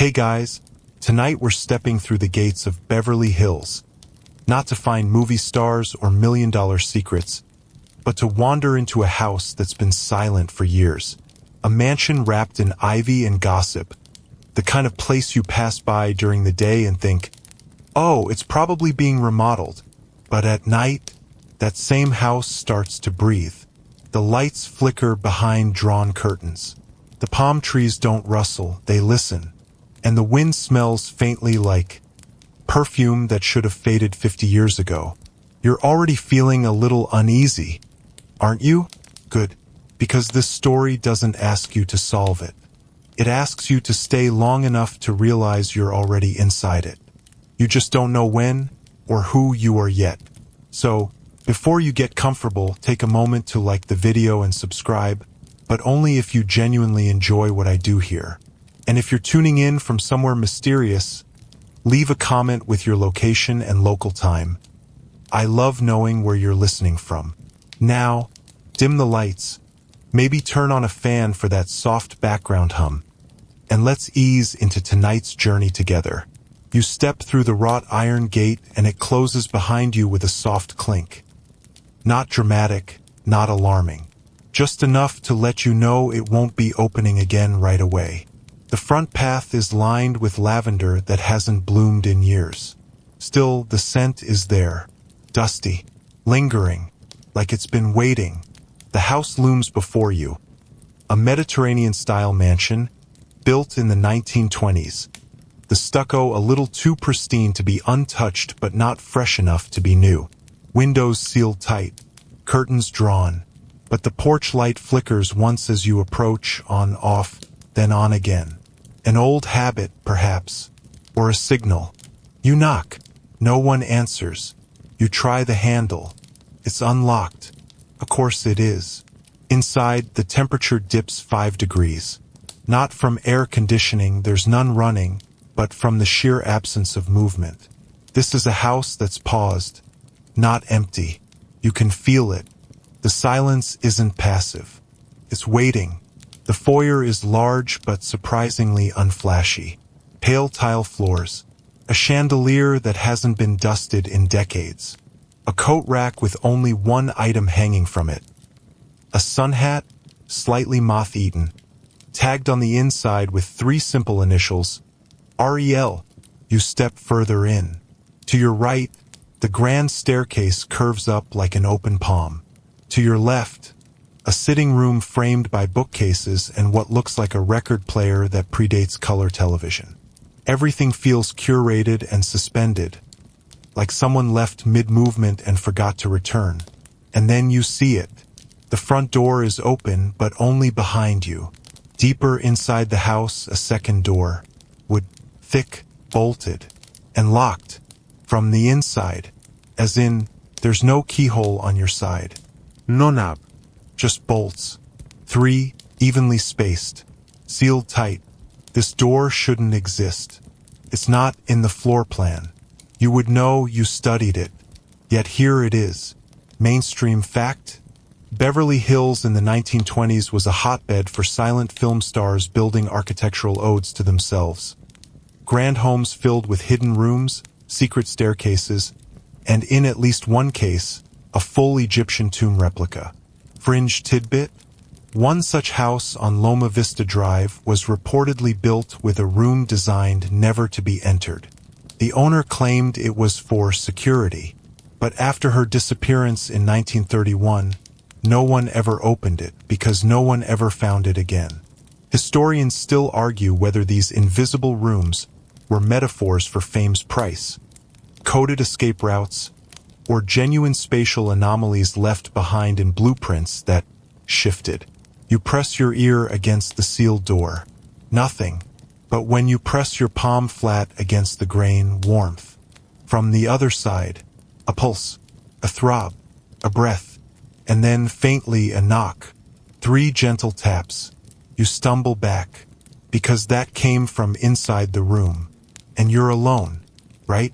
Hey guys, tonight we're stepping through the gates of Beverly Hills, not to find movie stars or million-dollar secrets, but to wander into a house that's been silent for years. A mansion wrapped in ivy and gossip, the kind of place you pass by during the day and think, oh, it's probably being remodeled. But at night, that same house starts to breathe. The lights flicker behind drawn curtains. The palm trees don't rustle, they listen. And the wind smells faintly like perfume that should have faded 50 years ago. You're already feeling a little uneasy, aren't you? Good, because this story doesn't ask you to solve it. It asks you to stay long enough to realize you're already inside it. You just don't know when or who you are yet. So, before you get comfortable, take a moment to like the video and subscribe, but only if you genuinely enjoy what I do here. And if you're tuning in from somewhere mysterious, leave a comment with your location and local time. I love knowing where you're listening from. Now, dim the lights, maybe turn on a fan for that soft background hum, and let's ease into tonight's journey together. You step through the wrought iron gate and it closes behind you with a soft clink. Not dramatic, not alarming, just enough to let you know it won't be opening again right away. The front path is lined with lavender that hasn't bloomed in years. Still, the scent is there, dusty, lingering, like it's been waiting. The house looms before you. A Mediterranean-style mansion, built in the 1920s. The stucco a little too pristine to be untouched but not fresh enough to be new. Windows sealed tight, curtains drawn, but the porch light flickers once as you approach, on, off, then on again. An old habit, perhaps, or a signal. You knock. No one answers. You try the handle. It's unlocked. Of course it is. Inside, the temperature dips 5 degrees. Not from air conditioning, there's none running, but from the sheer absence of movement. This is a house that's paused, not empty. You can feel it. The silence isn't passive. It's waiting. The foyer is large but surprisingly unflashy. Pale tile floors. A chandelier that hasn't been dusted in decades. A coat rack with only one item hanging from it. A sun hat, slightly moth-eaten, tagged on the inside with 3 simple initials, REL. You step further in. To your right, the grand staircase curves up like an open palm. To your left, a sitting room framed by bookcases and what looks like a record player that predates color television. Everything feels curated and suspended, like someone left mid-movement and forgot to return. And then you see it. The front door is open, but only behind you. Deeper inside the house, a second door, wood, thick, bolted, and locked. From the inside, as in, there's no keyhole on your side. No knob. Just bolts. 3, evenly spaced. Sealed tight. This door shouldn't exist. It's not in the floor plan. You would know you studied it. Yet here it is. Mainstream fact? Beverly Hills in the 1920s was a hotbed for silent film stars building architectural odes to themselves. Grand homes filled with hidden rooms, secret staircases, and in at least one case, a full Egyptian tomb replica. Fringe tidbit? One such house on Loma Vista Drive was reportedly built with a room designed never to be entered. The owner claimed it was for security, but after her disappearance in 1931, no one ever opened it because no one ever found it again. Historians still argue whether these invisible rooms were metaphors for fame's price, coded escape routes, or genuine spatial anomalies left behind in blueprints that shifted. You press your ear against the sealed door. Nothing. But when you press your palm flat against the grain, warmth. From the other side, a pulse, a throb, a breath, and then faintly a knock. 3 gentle taps. You stumble back, because that came from inside the room. And you're alone, right?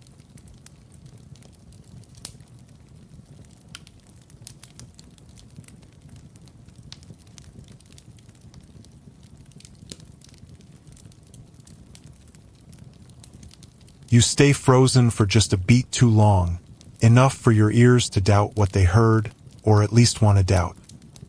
You stay frozen for just a beat too long, enough for your ears to doubt what they heard, or at least want to doubt.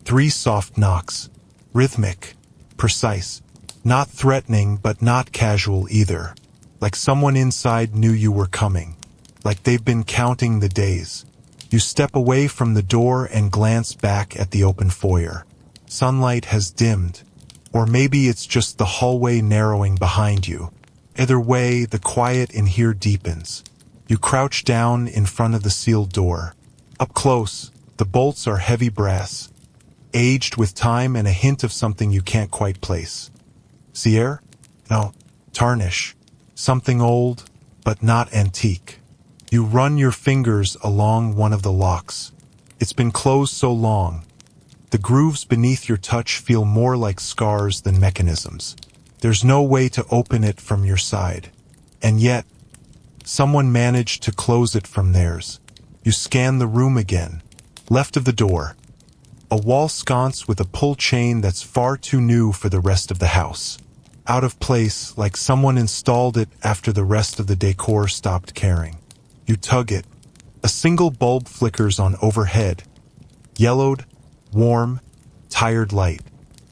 3 soft knocks. Rhythmic. Precise. Not threatening, but not casual either. Like someone inside knew you were coming. Like they've been counting the days. You step away from the door and glance back at the open foyer. Sunlight has dimmed. Or maybe it's just the hallway narrowing behind you. Either way, the quiet in here deepens. You crouch down in front of the sealed door. Up close, the bolts are heavy brass, aged with time and a hint of something you can't quite place. Cierre? No, tarnish. Something old, but not antique. You run your fingers along one of the locks. It's been closed so long. The grooves beneath your touch feel more like scars than mechanisms. There's no way to open it from your side. And yet, someone managed to close it from theirs. You scan the room again. Left of the door, a wall sconce with a pull chain that's far too new for the rest of the house. Out of place, like someone installed it after the rest of the decor stopped caring. You tug it. A single bulb flickers on overhead. Yellowed, warm, tired light.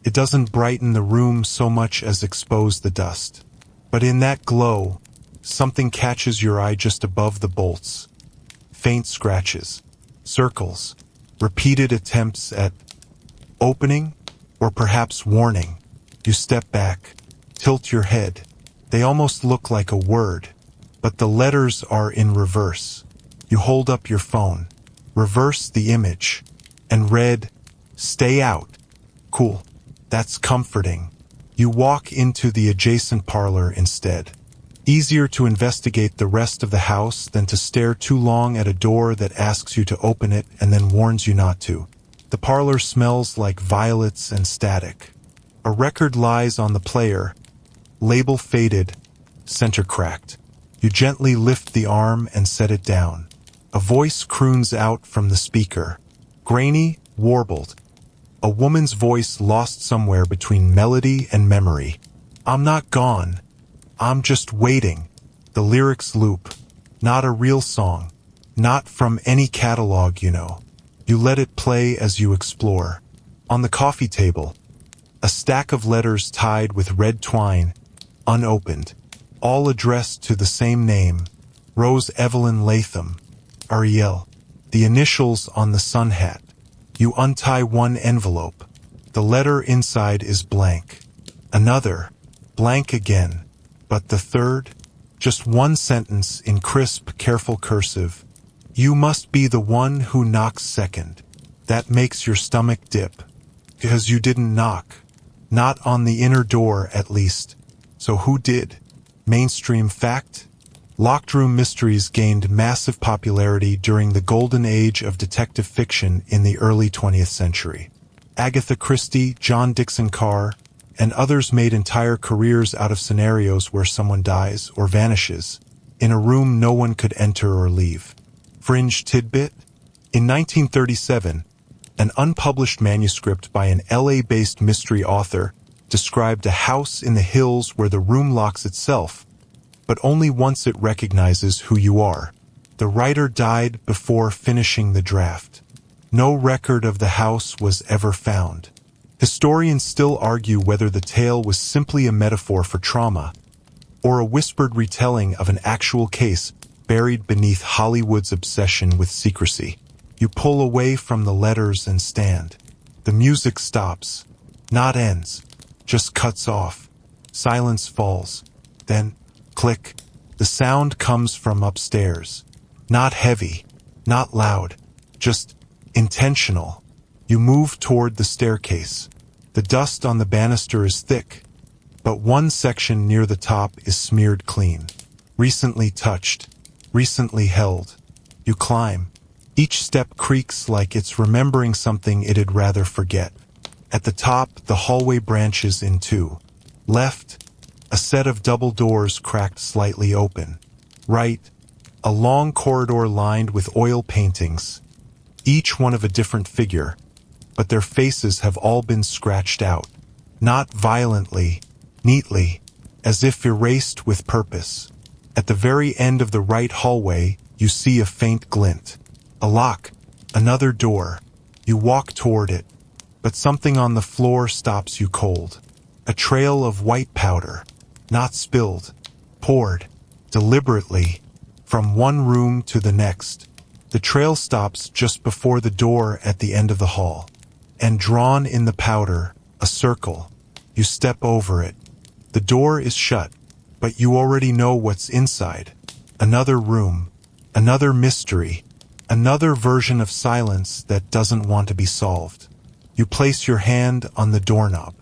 It doesn't brighten the room so much as expose the dust. But in that glow, something catches your eye just above the bolts. Faint scratches, circles, repeated attempts at opening, or perhaps warning. You step back, tilt your head. They almost look like a word, but the letters are in reverse. You hold up your phone, reverse the image, and read, "Stay out." Cool. That's comforting. You walk into the adjacent parlor instead. Easier to investigate the rest of the house than to stare too long at a door that asks you to open it and then warns you not to. The parlor smells like violets and static. A record lies on the player, label faded, center cracked. You gently lift the arm and set it down. A voice croons out from the speaker, grainy, warbled. A woman's voice lost somewhere between melody and memory. "I'm not gone. I'm just waiting." The lyrics loop. Not a real song. Not from any catalog, you know. You let it play as you explore. On the coffee table, a stack of letters tied with red twine, unopened, all addressed to the same name, Rose Evelyn Latham, Ariel, the initials on the sun hat. You untie one envelope. The letter inside is blank. Another, blank again. But the third, just one sentence in crisp, careful cursive. "You must be the one who knocks second." That makes your stomach dip. Because you didn't knock. Not on the inner door, at least. So who did? Mainstream fact? Locked room mysteries gained massive popularity during the golden age of detective fiction in the early 20th century. Agatha Christie, John Dixon Carr, and others made entire careers out of scenarios where someone dies or vanishes, in a room no one could enter or leave. Fringe tidbit? In 1937, an unpublished manuscript by an LA-based mystery author described a house in the hills where the room locks itself, but only once it recognizes who you are. The writer died before finishing the draft. No record of the house was ever found. Historians still argue whether the tale was simply a metaphor for trauma, or a whispered retelling of an actual case buried beneath Hollywood's obsession with secrecy. You pull away from the letters and stand. The music stops, not ends, just cuts off. Silence falls. Then, click, the sound comes from upstairs. Not heavy, not loud, just intentional. You move toward the staircase. The dust on the banister is thick, but one section near the top is smeared clean. Recently touched, recently held. You climb. Each step creaks like it's remembering something it'd rather forget. At the top, the hallway branches in two. Left, a set of double doors cracked slightly open. Right, a long corridor lined with oil paintings, each one of a different figure, but their faces have all been scratched out. Not violently, neatly, as if erased with purpose. At the very end of the right hallway, you see a faint glint. A lock. Another door. You walk toward it, but something on the floor stops you cold. A trail of white powder. Not spilled. Poured. Deliberately. From one room to the next. The trail stops just before the door at the end of the hall. And drawn in the powder, a circle. You step over it. The door is shut, but you already know what's inside. Another room. Another mystery. Another version of silence that doesn't want to be solved. You place your hand on the doorknob,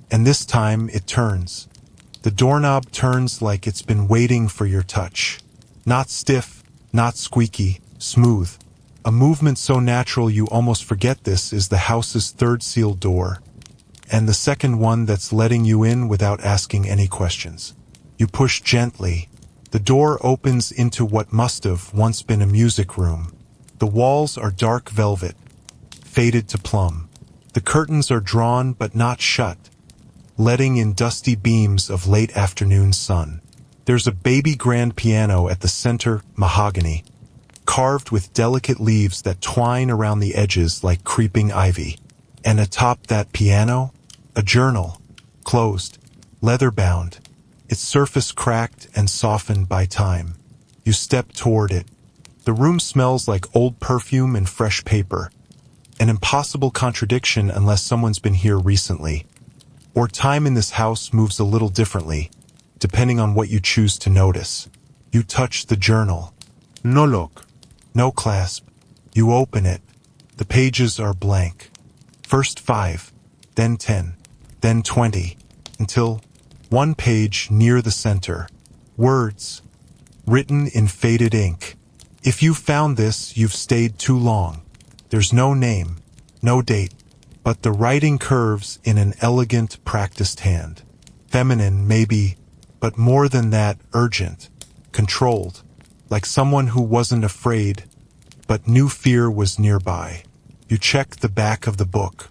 and this time it turns. The doorknob turns like it's been waiting for your touch. Not stiff, not squeaky, smooth. A movement so natural you almost forget this is the house's third sealed door, and the second one that's letting you in without asking any questions. You push gently. The door opens into what must have once been a music room. The walls are dark velvet, faded to plum. The curtains are drawn but not shut, letting in dusty beams of late afternoon sun. There's a baby grand piano at the center, mahogany, carved with delicate leaves that twine around the edges like creeping ivy. And atop that piano, a journal, closed, leather-bound, its surface cracked and softened by time. You step toward it. The room smells like old perfume and fresh paper, an impossible contradiction unless someone's been here recently. Or time in this house moves a little differently, depending on what you choose to notice. You touch the journal. No lock. No clasp. You open it. The pages are blank. First 5, then 10, then 20, until one page near the center. Words, written in faded ink. If you found this, you've stayed too long. There's no name, no date, but the writing curves in an elegant, practiced hand. Feminine, maybe, but more than that, urgent, controlled, like someone who wasn't afraid, but knew fear was nearby. You check the back of the book.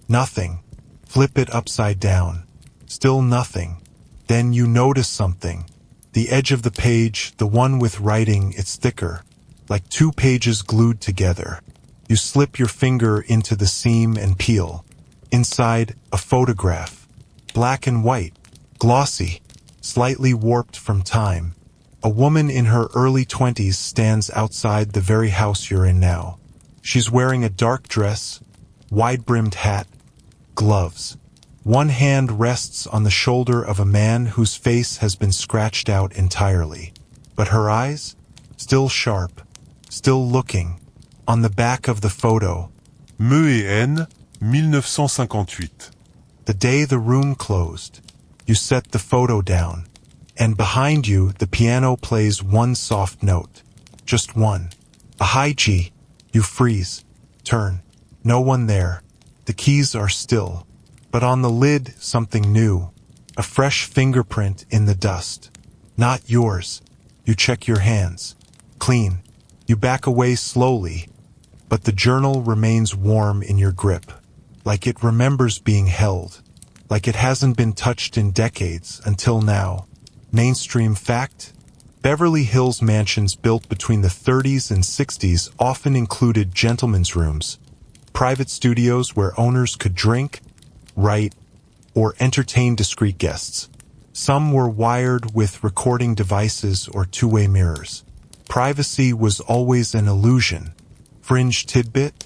Nothing. Flip it upside down. Still nothing. Then you notice something. The edge of the page, the one with writing, it's thicker, like 2 pages glued together. You slip your finger into the seam and peel. Inside, a photograph. Black and white. Glossy. Slightly warped from time. A woman in her early 20s stands outside the very house you're in now. She's wearing a dark dress, wide-brimmed hat, gloves. One hand rests on the shoulder of a man whose face has been scratched out entirely. But her eyes? Still sharp, still looking. On the back of the photo, Me et N, 1958. the day the room closed. You set the photo down, and behind you the piano plays one soft note. Just one. A high G. You freeze. Turn. No one there. The keys are still. But on the lid, something new. A fresh fingerprint in the dust. Not yours. You check your hands. Clean. You back away slowly, but the journal remains warm in your grip, like it remembers being held, like it hasn't been touched in decades until now. Mainstream fact? Beverly Hills mansions built between the 30s and 60s often included gentlemen's rooms, private studios where owners could drink, write, or entertain discreet guests. Some were wired with recording devices or two-way mirrors. Privacy was always an illusion. Fringe tidbit?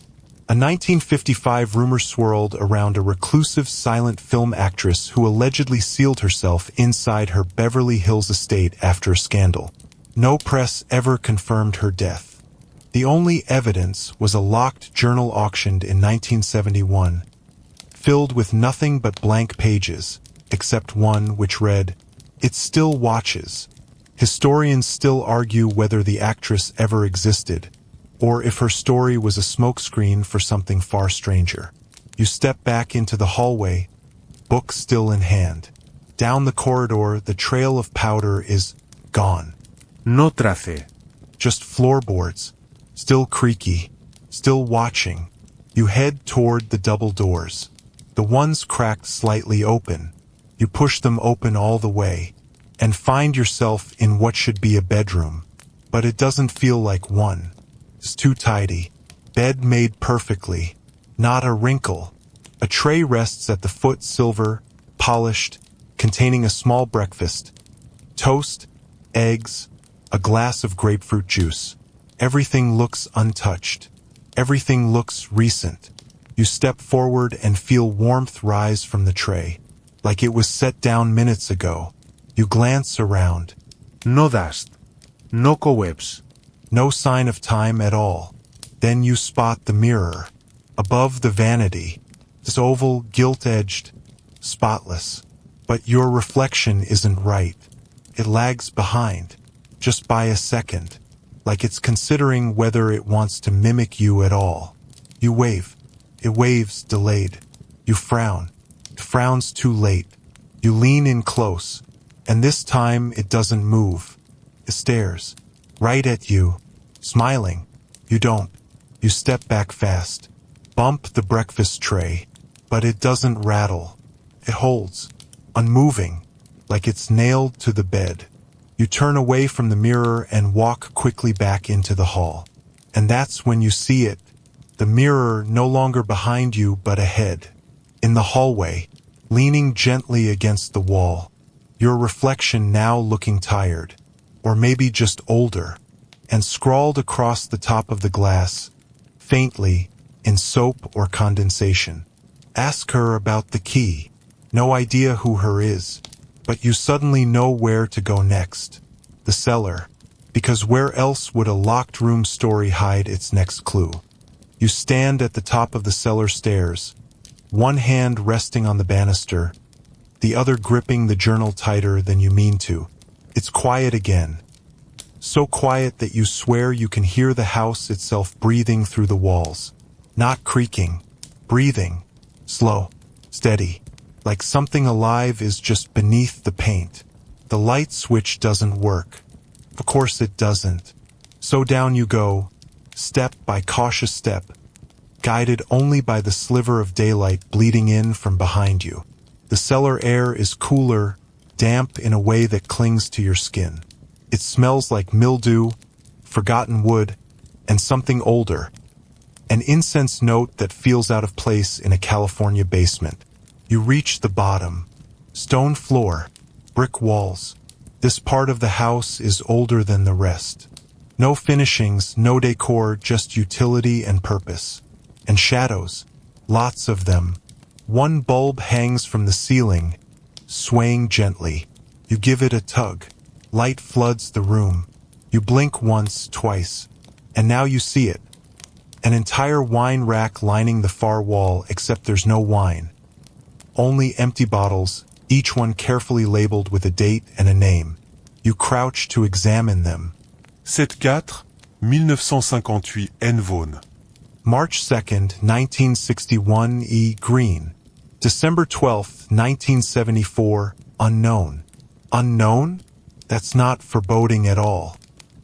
A 1955 rumor swirled around a reclusive silent film actress who allegedly sealed herself inside her Beverly Hills estate after a scandal. No press ever confirmed her death. The only evidence was a locked journal auctioned in 1971, filled with nothing but blank pages, except one which read, "It still watches." Historians still argue whether the actress ever existed, or if her story was a smokescreen for something far stranger. You step back into the hallway, book still in hand. Down the corridor, the trail of powder is gone. No trace. Just floorboards, still creaky, still watching. You head toward the double doors. The ones cracked slightly open. You push them open all the way. and find yourself in what should be a bedroom. But it doesn't feel like one. It's too tidy. Bed made perfectly. Not a wrinkle. A tray rests at the foot, silver, polished, containing a small breakfast. Toast, eggs, a glass of grapefruit juice. Everything looks untouched. Everything looks recent. You step forward and feel warmth rise from the tray, like it was set down minutes ago. You glance around. No dust. No cobwebs. No sign of time at all. Then you spot the mirror. Above the vanity. This oval, gilt-edged, spotless. But your reflection isn't right. It lags behind, just by a second, like it's considering whether it wants to mimic you at all. You wave. It waves, delayed. You frown. It frowns too late. You lean in close, and this time it doesn't move. It stares, right at you, smiling. You don't. You step back fast, bump the breakfast tray, but it doesn't rattle. It holds, unmoving, like it's nailed to the bed. You turn away from the mirror and walk quickly back into the hall. And that's when you see it. The mirror no longer behind you but ahead. In the hallway, leaning gently against the wall. Your reflection now looking tired, or maybe just older, and scrawled across the top of the glass, faintly, in soap or condensation. Ask her about the key. No idea who her is, but you suddenly know where to go next. The cellar, because where else would a locked room story hide its next clue? You stand at the top of the cellar stairs, one hand resting on the banister, the other gripping the journal tighter than you mean to. It's quiet again. So quiet that you swear you can hear the house itself breathing through the walls. Not creaking, breathing, slow, steady, like something alive is just beneath the paint. The light switch doesn't work. Of course it doesn't. So down you go, step by cautious step, guided only by the sliver of daylight bleeding in from behind you. The cellar air is cooler, damp in a way that clings to your skin. It smells like mildew, forgotten wood, and something older. An incense note that feels out of place in a California basement. You reach the bottom. Stone floor, brick walls. This part of the house is older than the rest. No finishings, no decor, just utility and purpose. And shadows, lots of them. One bulb hangs from the ceiling, swaying gently. You give it a tug. Light floods the room. You blink once, twice, and now you see it. An entire wine rack lining the far wall, except there's no wine. Only empty bottles, each one carefully labeled with a date and a name. You crouch to examine them. 7-4, 1958 N. Vaughan. March 2nd, 1961 E. Green. December 12th, 1974, unknown. Unknown? That's not foreboding at all.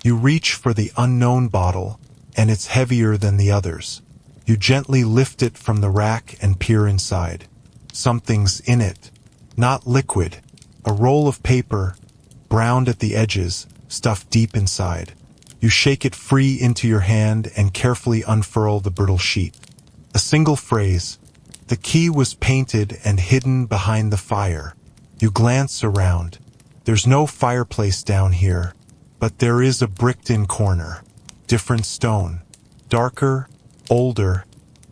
You reach for the unknown bottle, and it's heavier than the others. You gently lift it from the rack and peer inside. Something's in it. Not liquid. A roll of paper, browned at the edges, stuffed deep inside. You shake it free into your hand and carefully unfurl the brittle sheet. A single phrase. The key was painted and hidden behind the fire. You glance around. There's no fireplace down here, but there is a bricked-in corner. Different stone. Darker, older,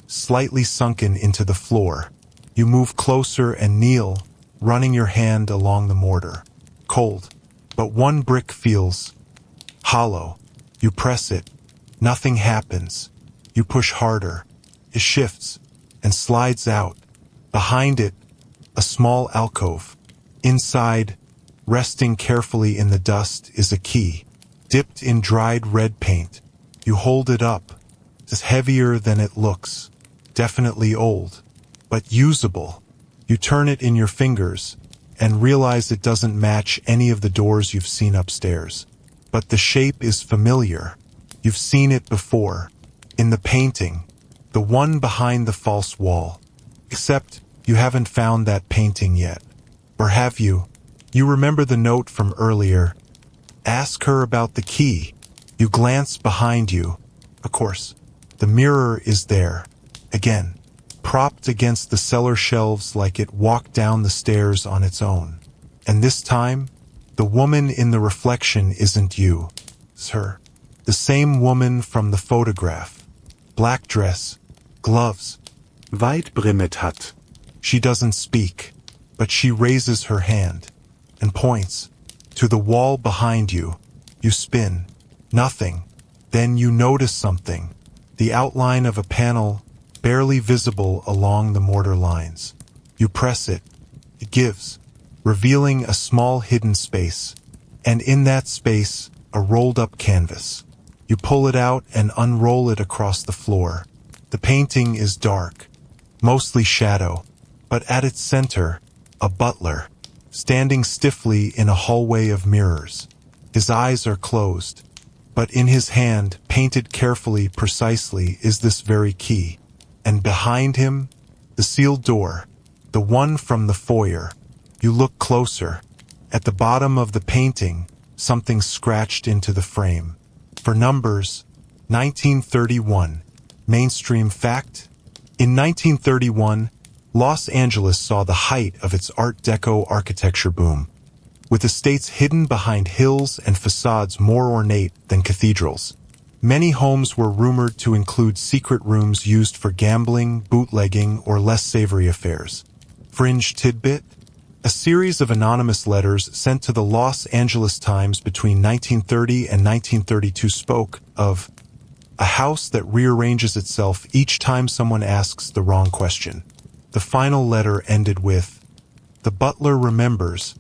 slightly sunken into the floor. You move closer and kneel, running your hand along the mortar. Cold, but one brick feels hollow. You press it. Nothing happens. You push harder. It shifts and slides out. Behind it, a small alcove. Inside, resting carefully in the dust, is a key, dipped in dried red paint. You hold it up. It's heavier than it looks. Definitely old, but usable. You turn it in your fingers and realize it doesn't match any of the doors you've seen upstairs. But the shape is familiar. You've seen it before. In the painting. The one behind the false wall. Except you haven't found that painting yet. Or have you? You remember the note from earlier. Ask her about the key. You glance behind you. Of course, the mirror is there. Again, propped against the cellar shelves like it walked down the stairs on its own. And this time, the woman in the reflection isn't you. It's her. The same woman from the photograph. Black dress, gloves. Weitbremmet hat. She doesn't speak, but she raises her hand and points to the wall behind you. You spin. Nothing. Then you notice something. The outline of a panel barely visible along the mortar lines. You press it. It gives, revealing a small hidden space. And in that space, a rolled-up canvas. You pull it out and unroll it across the floor. The painting is dark, mostly shadow, but at its center, a butler, standing stiffly in a hallway of mirrors. His eyes are closed, but in his hand, painted carefully, precisely, is this very key. And behind him, the sealed door, the one from the foyer. You look closer. At the bottom of the painting, something scratched into the frame. For numbers, 1931. Mainstream fact? In 1931, Los Angeles saw the height of its Art Deco architecture boom, with estates hidden behind hills and facades more ornate than cathedrals. Many homes were rumored to include secret rooms used for gambling, bootlegging, or less savory affairs. Fringe tidbit? A series of anonymous letters sent to the Los Angeles Times between 1930 and 1932 spoke of a house that rearranges itself each time someone asks the wrong question. The final letter ended with, "The butler remembers,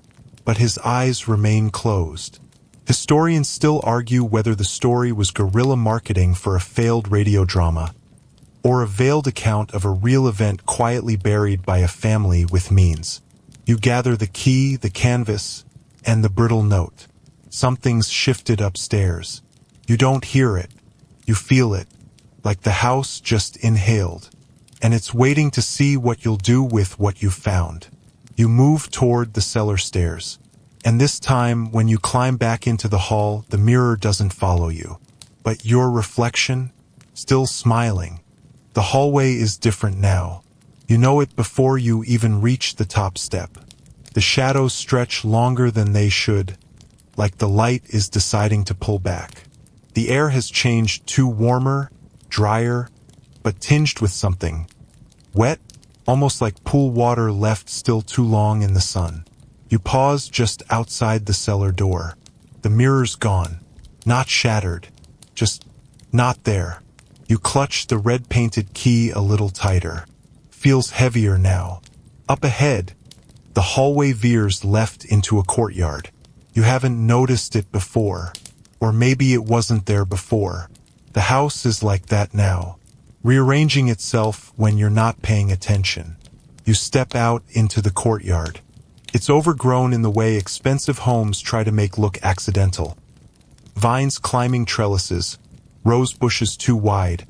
but his eyes remain closed." Historians still argue whether the story was guerrilla marketing for a failed radio drama, or a veiled account of a real event quietly buried by a family with means. You gather the key, the canvas, and the brittle note. Something's shifted upstairs. You don't hear it. You feel it, like the house just inhaled. And it's waiting to see what you'll do with what you've found. You move toward the cellar stairs. And this time, when you climb back into the hall, the mirror doesn't follow you. But your reflection, still smiling. The hallway is different now. You know it before you even reach the top step. The shadows stretch longer than they should, like the light is deciding to pull back. The air has changed to warmer, drier, but tinged with something. Wet, almost like pool water left still too long in the sun. You pause just outside the cellar door. The mirror's gone, not shattered, just not there. You clutch the red-painted key a little tighter. Feels heavier now. Up ahead, the hallway veers left into a courtyard. You haven't noticed it before, or maybe it wasn't there before. The house is like that now, rearranging itself when you're not paying attention. You step out into the courtyard. It's overgrown in the way expensive homes try to make look accidental. Vines climbing trellises, rose bushes too wide,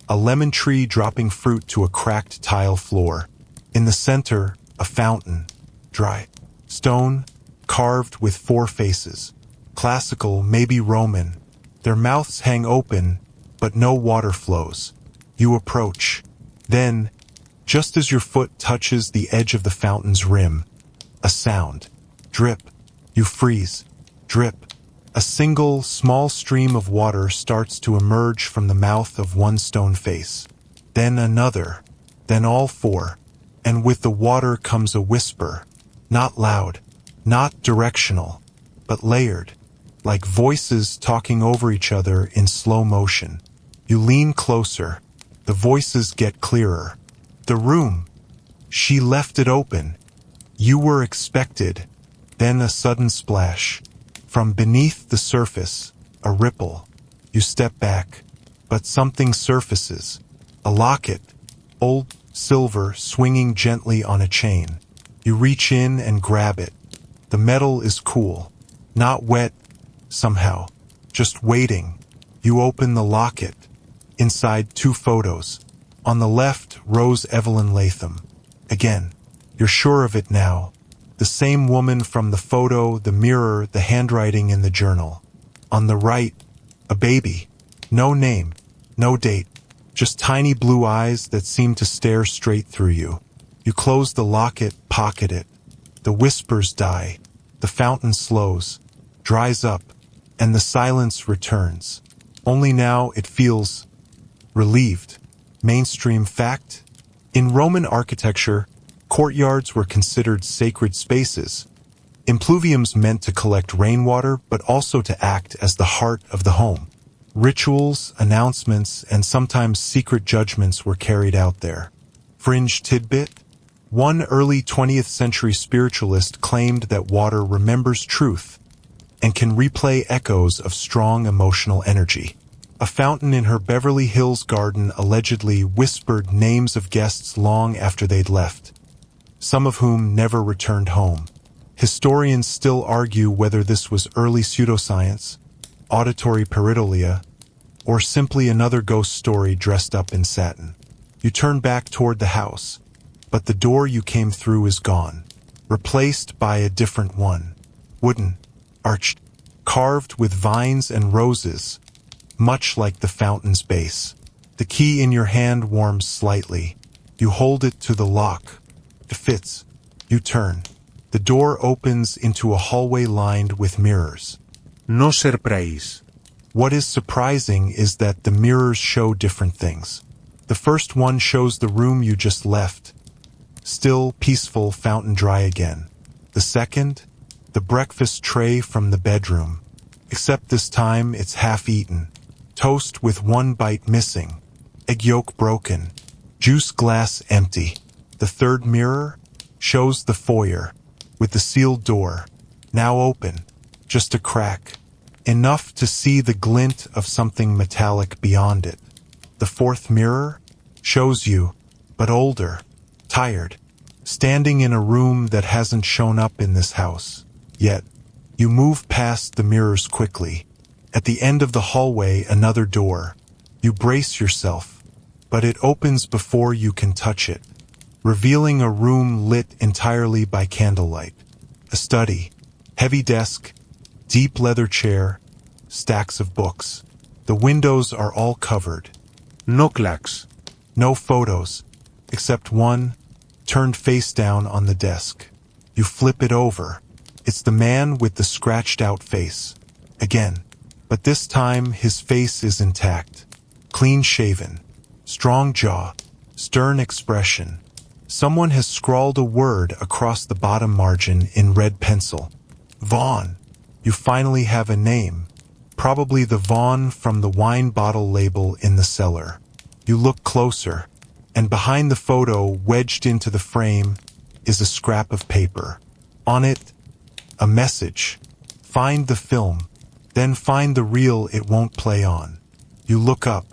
a lemon tree dropping fruit to a cracked tile floor. In the center, a fountain, dry, stone, carved with 4 faces. Classical, maybe Roman. Their mouths hang open, but no water flows. You approach. Then, just as your foot touches the edge of the fountain's rim, a sound. Drip. You freeze. Drip. A single, small stream of water starts to emerge from the mouth of one stone face. Then another. Then all 4. And with the water comes a whisper. Not loud. Not directional. But layered. Like voices talking over each other in slow motion. You lean closer. The voices get clearer. The room. She left it open. You were expected. Then a sudden splash. From beneath the surface, a ripple. You step back, but something surfaces. A locket, old silver, swinging gently on a chain. You reach in and grab it. The metal is cool, not wet, somehow, just waiting. You open the locket. Inside 2 photos. On the left, Rose Evelyn Latham. Again, you're sure of it now. The same woman from the photo, the mirror, the handwriting in the journal. On the right, a baby. No name, no date, just tiny blue eyes that seem to stare straight through you. You close the locket, pocket it. The whispers die. The fountain slows, dries up, and the silence returns. Only now it feels relieved. Mainstream fact? In Roman architecture, courtyards were considered sacred spaces. Impluviums meant to collect rainwater, but also to act as the heart of the home. Rituals, announcements, and sometimes secret judgments were carried out there. Fringe tidbit? One early 20th century spiritualist claimed that water remembers truth and can replay echoes of strong emotional energy. A fountain in her Beverly Hills garden allegedly whispered names of guests long after they'd left, some of whom never returned home. Historians still argue whether this was early pseudoscience, auditory pareidolia, or simply another ghost story dressed up in satin. You turn back toward the house, but the door you came through is gone, replaced by a different one. Wooden, arched, carved with vines and roses, much like the fountain's base. The key in your hand warms slightly. You hold it to the lock. It fits. You turn. The door opens into a hallway lined with mirrors. No surprise. What is surprising is that the mirrors show different things. The first one shows the room you just left. Still, peaceful, fountain dry again. The second, the breakfast tray from the bedroom. Except this time it's half-eaten. Toast with one bite missing. Egg yolk broken. Juice glass empty. The third mirror shows the foyer, with the sealed door, now open, just a crack, enough to see the glint of something metallic beyond it. The fourth mirror shows you, but older, tired, standing in a room that hasn't shown up in this house. Yet, you move past the mirrors quickly. At the end of the hallway, another door. You brace yourself, but it opens before you can touch it, revealing a room lit entirely by candlelight. A study, heavy desk, deep leather chair, stacks of books. The windows are all covered. No clocks. No photos, except one, turned face down on the desk. You flip it over. It's the man with the scratched-out face. Again, but this time his face is intact, clean-shaven, strong jaw, stern expression. Someone has scrawled a word across the bottom margin in red pencil. Vaughn. You finally have a name. Probably the Vaughn from the wine bottle label in the cellar. You look closer, and behind the photo, wedged into the frame, is a scrap of paper. On it, a message. Find the film, then find the reel it won't play on. You look up,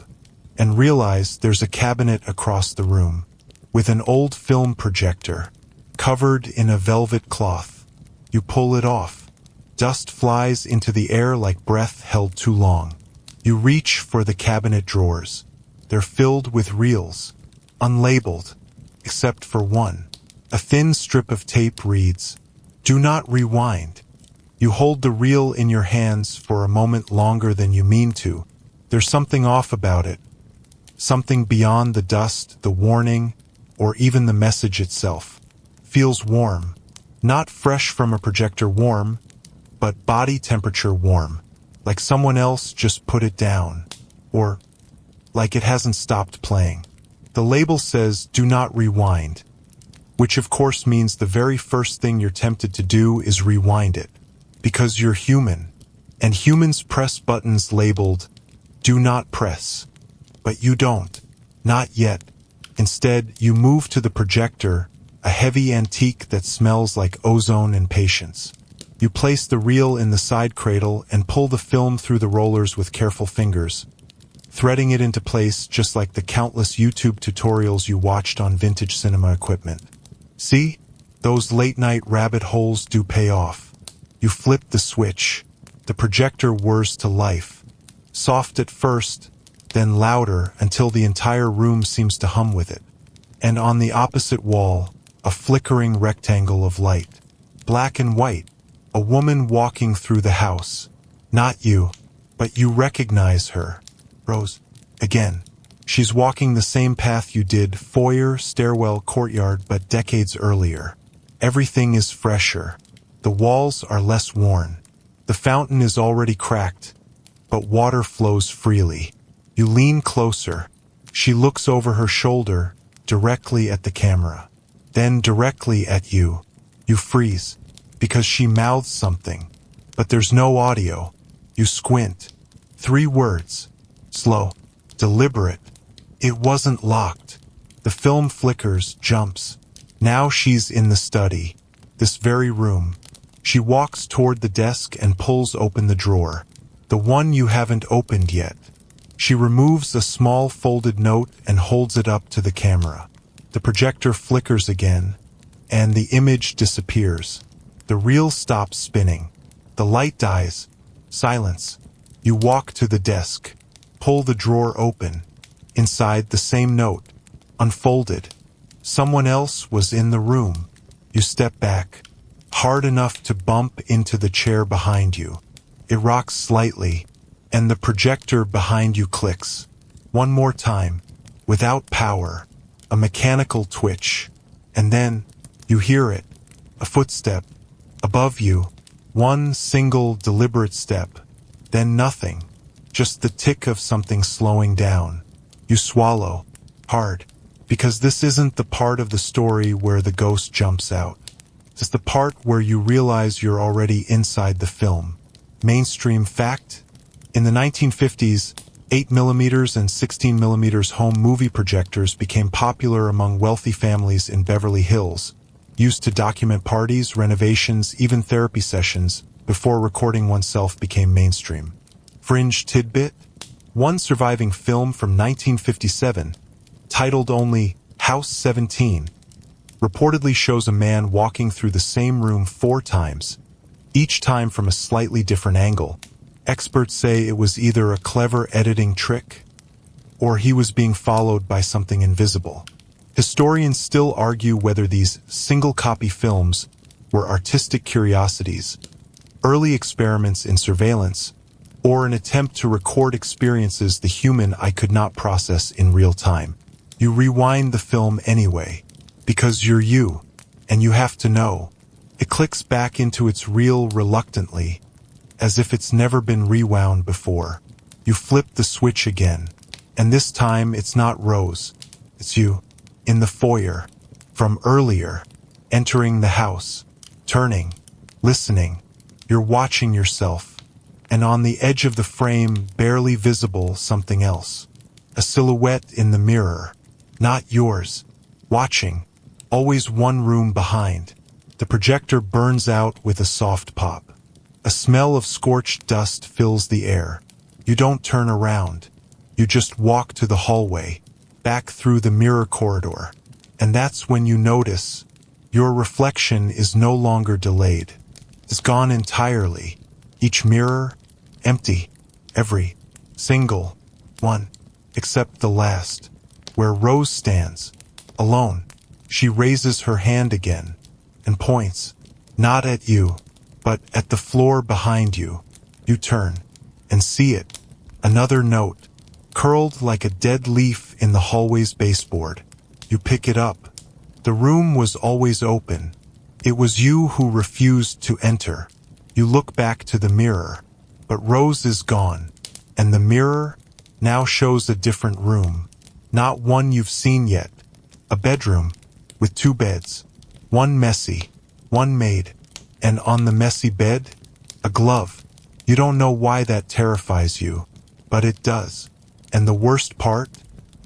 and realize there's a cabinet across the room, with an old film projector, covered in a velvet cloth. You pull it off. Dust flies into the air like breath held too long. You reach for the cabinet drawers. They're filled with reels, unlabeled, except for one. A thin strip of tape reads, "Do not rewind." You hold the reel in your hands for a moment longer than you mean to. There's something off about it. Something beyond the dust, the warning, or even the message itself. Feels warm. Not fresh from a projector warm, but body temperature warm. Like someone else just put it down. Or like it hasn't stopped playing. The label says, "Do not rewind," which of course means the very first thing you're tempted to do is rewind it. Because you're human, and humans press buttons labeled, "Do not press." But you don't. Not yet. Instead, you move to the projector, a heavy antique that smells like ozone and patience. You place the reel in the side cradle and pull the film through the rollers with careful fingers, threading it into place just like the countless YouTube tutorials you watched on vintage cinema equipment. See? Those late-night rabbit holes do pay off. You flip the switch. The projector whirs to life. Soft at first, then louder until the entire room seems to hum with it. And on the opposite wall, a flickering rectangle of light. black and white, a woman walking through the house. Not you, but you recognize her. Rose, again. She's walking the same path you did, foyer, stairwell, courtyard, but decades earlier. Everything is fresher. The walls are less worn. The fountain is already cracked, but water flows freely. You lean closer. She looks over her shoulder, directly at the camera. Then directly at you. You freeze, because she mouths something. But there's no audio. You squint. 3 words. Slow. Deliberate. It wasn't locked. The film flickers, jumps. Now she's in the study. This very room. She walks toward the desk and pulls open the drawer. The one you haven't opened yet. She removes a small folded note and holds it up to the camera. The projector flickers again, and the image disappears. The reel stops spinning. The light dies. Silence. You walk to the desk. Pull the drawer open. Inside, the same note. Unfolded. Someone else was in the room. You step back. Hard enough to bump into the chair behind you. It rocks slightly, and the projector behind you clicks. One more time. Without power. A mechanical twitch. And then, you hear it. A footstep. Above you. One single deliberate step. Then nothing. Just the tick of something slowing down. You swallow. Hard. Because this isn't the part of the story where the ghost jumps out. It's the part where you realize you're already inside the film. Mainstream fact? In the 1950s, 8mm and 16mm home movie projectors became popular among wealthy families in Beverly Hills, used to document parties, renovations, even therapy sessions, before recording oneself became mainstream. Fringe tidbit? One surviving film from 1957, titled only House 17, reportedly shows a man walking through the same room 4 times, each time from a slightly different angle. Experts say it was either a clever editing trick, or he was being followed by something invisible. Historians still argue whether these single-copy films were artistic curiosities, early experiments in surveillance, or an attempt to record experiences the human eye could not process in real time. You rewind the film anyway, because you're you, and you have to know. It clicks back into its reel reluctantly, as if it's never been rewound before. You flip the switch again, and this time it's not Rose, it's you, in the foyer, from earlier, entering the house, turning, listening. You're watching yourself, and on the edge of the frame, barely visible, something else. A silhouette in the mirror, not yours, watching, always one room behind. The projector burns out with a soft pop. A smell of scorched dust fills the air. You don't turn around. You just walk to the hallway, back through the mirror corridor. And that's when you notice your reflection is no longer delayed. It's gone entirely. Each mirror, empty. Every single one, except the last, where Rose stands, alone. She raises her hand again and points, not at you, but at the floor behind you. You turn and see it. Another note, curled like a dead leaf in the hallway's baseboard. You pick it up. The room was always open. It was you who refused to enter. You look back to the mirror, but Rose is gone, and the mirror now shows a different room, not one you've seen yet. A bedroom with 2 beds, one messy, one made, and on the messy bed, a glove. You don't know why that terrifies you, but it does. And the worst part,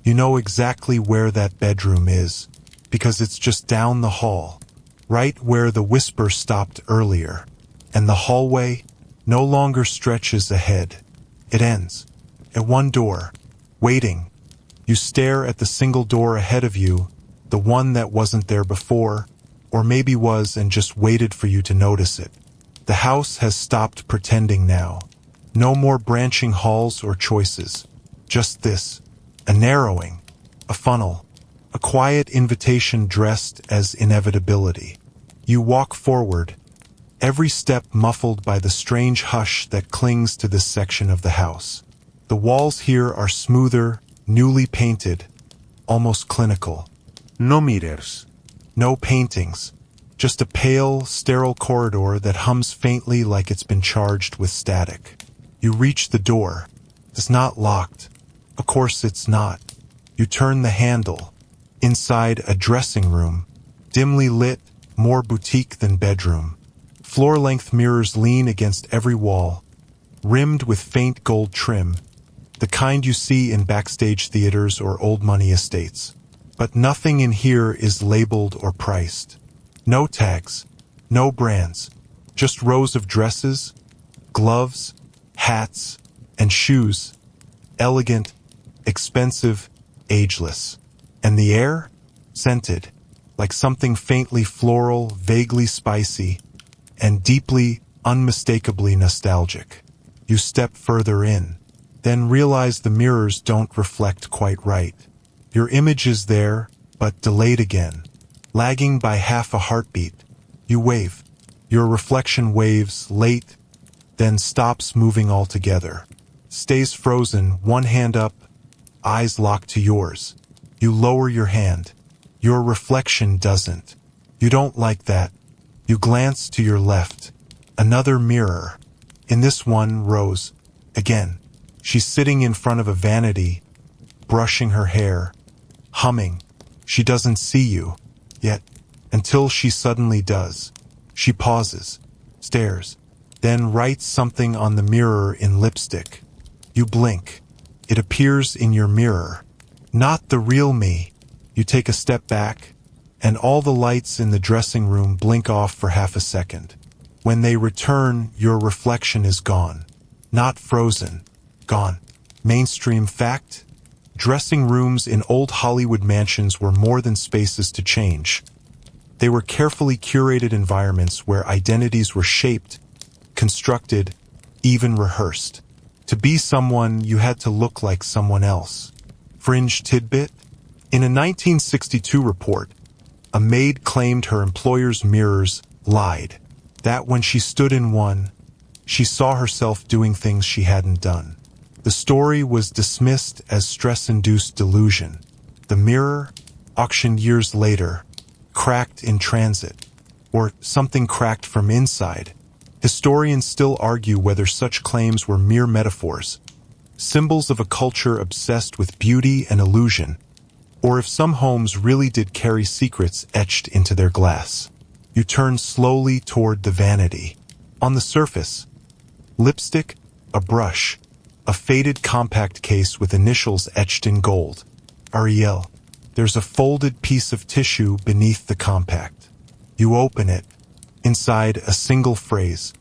you know exactly where that bedroom is, because it's just down the hall, right where the whisper stopped earlier. And the hallway no longer stretches ahead. It ends at one door, waiting. You stare at the single door ahead of you, the one that wasn't there before, or maybe was and just waited for you to notice it. The house has stopped pretending now. No more branching halls or choices. Just this, a narrowing, a funnel, a quiet invitation dressed as inevitability. You walk forward, every step muffled by the strange hush that clings to this section of the house. The walls here are smoother, newly painted, almost clinical. No mirrors. No paintings, just a pale, sterile corridor that hums faintly like it's been charged with static. You reach the door. It's not locked. Of course it's not. You turn the handle. Inside a dressing room, dimly lit, more boutique than bedroom. Floor-length mirrors lean against every wall, rimmed with faint gold trim, the kind you see in backstage theaters or old-money estates. But nothing in here is labeled or priced. No tags, no brands, just rows of dresses, gloves, hats, and shoes. Elegant, expensive, ageless. And the air? Scented, like something faintly floral, vaguely spicy, and deeply, unmistakably nostalgic. You step further in, then realize the mirrors don't reflect quite right. Your image is there, but delayed again, lagging by half a heartbeat. You wave. Your reflection waves, late, then stops moving altogether. Stays frozen, one hand up, eyes locked to yours. You lower your hand. Your reflection doesn't. You don't like that. You glance to your left. Another mirror. In this one, Rose. Again. She's sitting in front of a vanity, brushing her hair, humming. She doesn't see you, yet, until she suddenly does. She pauses, stares, then writes something on the mirror in lipstick. You blink. It appears in your mirror. Not the real me. You take a step back, and all the lights in the dressing room blink off for half a second. When they return, your reflection is gone. Not frozen. Gone. Mainstream fact? Dressing rooms in old Hollywood mansions were more than spaces to change. They were carefully curated environments where identities were shaped, constructed, even rehearsed. To be someone, you had to look like someone else. Fringe tidbit? In a 1962 report, a maid claimed her employer's mirrors lied. That when she stood in one, she saw herself doing things she hadn't done. The story was dismissed as stress-induced delusion. The mirror, auctioned years later, cracked in transit, or something cracked from inside. Historians still argue whether such claims were mere metaphors, symbols of a culture obsessed with beauty and illusion, or if some homes really did carry secrets etched into their glass. You turn slowly toward the vanity. On the surface, lipstick, a brush, a faded compact case with initials etched in gold. Ariel. There's a folded piece of tissue beneath the compact. You open it. Inside, a single phrase.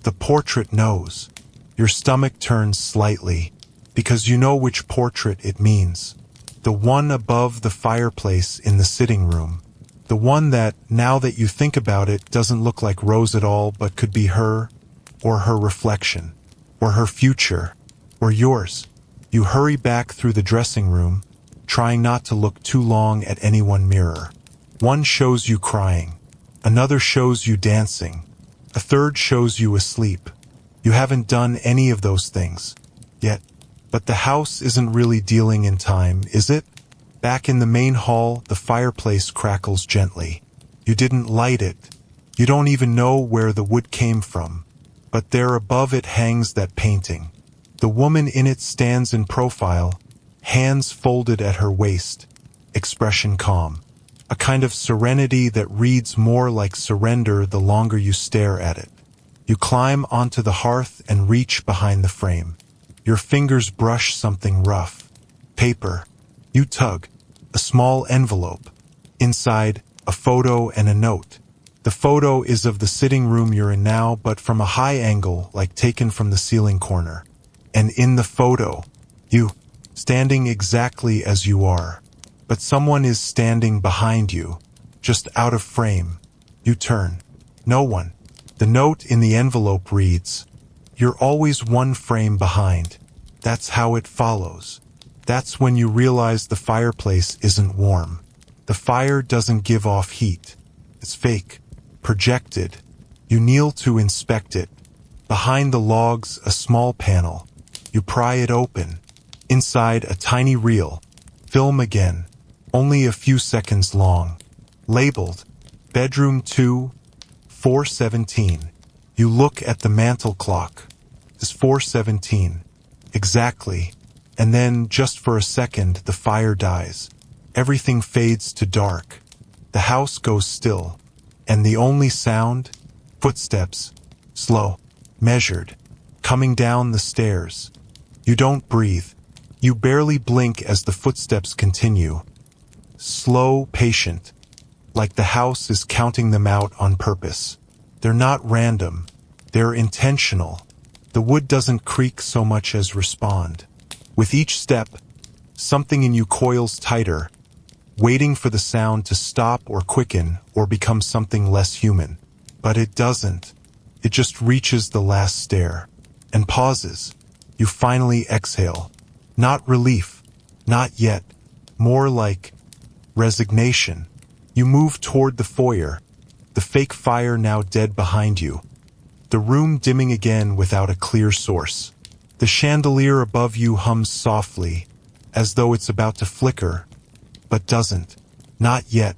The portrait knows. Your stomach turns slightly, because you know which portrait it means. The one above the fireplace in the sitting room. The one that, now that you think about it, doesn't look like Rose at all, but could be her, or her reflection, or her future, or yours. You hurry back through the dressing room, trying not to look too long at any one mirror. One shows you crying. Another shows you dancing. A third shows you asleep. You haven't done any of those things yet. But the house isn't really dealing in time, is it? Back in the main hall, the fireplace crackles gently. You didn't light it. You don't even know where the wood came from. But there above it hangs that painting. The woman in it stands in profile, hands folded at her waist, expression calm. A kind of serenity that reads more like surrender the longer you stare at it. You climb onto the hearth and reach behind the frame. Your fingers brush something rough. Paper. You tug. A small envelope. Inside, a photo and a note. The photo is of the sitting room you're in now, but from a high angle, like taken from the ceiling corner. And in the photo, you, standing exactly as you are. But someone is standing behind you, just out of frame. You turn. No one. The note in the envelope reads, "You're always one frame behind." That's how it follows. That's when you realize the fireplace isn't warm. The fire doesn't give off heat. It's fake. Projected. You kneel to inspect it. Behind the logs, a small panel. You pry it open. Inside, a tiny reel. Film again. Only a few seconds long. Labeled, Bedroom 2, 417. You look at the mantel clock. It's 417. Exactly. And then, just for a second, the fire dies. Everything fades to dark. The house goes still. And the only sound? Footsteps. Slow. Measured. Coming down the stairs. You don't breathe. You barely blink as the footsteps continue. Slow, patient. Like the house is counting them out on purpose. They're not random. They're intentional. The wood doesn't creak so much as respond. With each step, something in you coils tighter, waiting for the sound to stop or quicken or become something less human. But it doesn't. It just reaches the last stair and pauses. You finally exhale. Not relief. Not yet. More like resignation. You move toward the foyer, the fake fire now dead behind you. The room dimming again without a clear source. The chandelier above you hums softly, as though it's about to flicker, but doesn't. Not yet.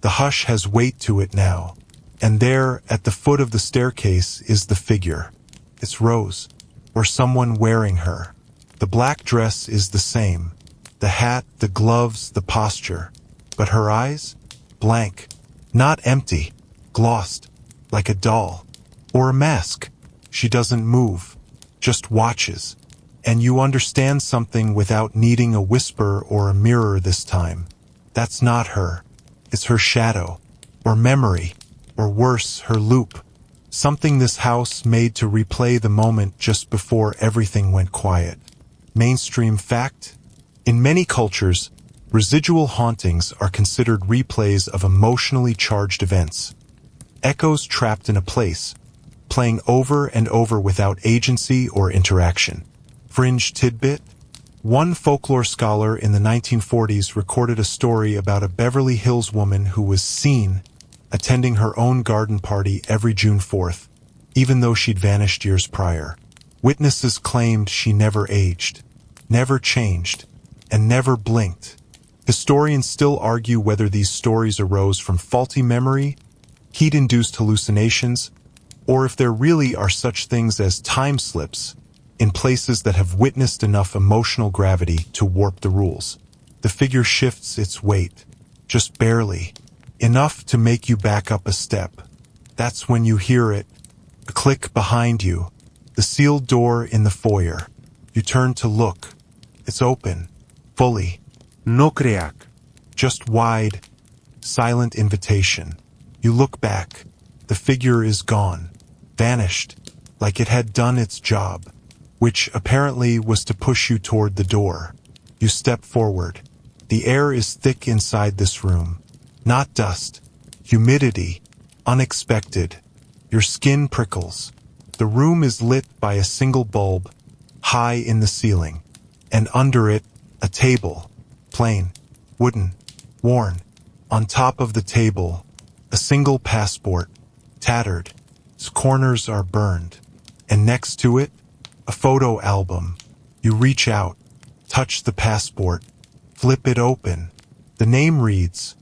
The hush has weight to it now. And there, at the foot of the staircase, is the figure. It's Rose, or someone wearing her. The black dress is the same. The hat, the gloves, the posture. But her eyes? Blank. Not empty. Glossed. Like a doll. Or a mask. She doesn't move. Just watches. And you understand something without needing a whisper or a mirror this time. That's not her. It's her shadow. Or memory. Or worse, her loop. Something this house made to replay the moment just before everything went quiet. Mainstream fact? In many cultures, residual hauntings are considered replays of emotionally charged events. Echoes trapped in a place, playing over and over without agency or interaction. Fringe tidbit? One folklore scholar in the 1940s recorded a story about a Beverly Hills woman who was seen attending her own garden party every June 4th, even though she'd vanished years prior. Witnesses claimed she never aged, never changed, and never blinked. Historians still argue whether these stories arose from faulty memory, heat-induced hallucinations, or if there really are such things as time slips in places that have witnessed enough emotional gravity to warp the rules. The figure shifts its weight, just barely, enough to make you back up a step. That's when you hear it, a click behind you, the sealed door in the foyer. You turn to look. It's open, fully. No creac. Just wide, silent invitation. You look back. The figure is gone, vanished, like it had done its job, which apparently was to push you toward the door. You step forward. The air is thick inside this room. Not dust, humidity, unexpected. Your skin prickles. The room is lit by a single bulb, high in the ceiling, and under it, a table, plain, wooden, worn. On top of the table, a single passport, tattered. Its corners are burned. And next to it, a photo album. You reach out, touch the passport, flip it open. The name reads,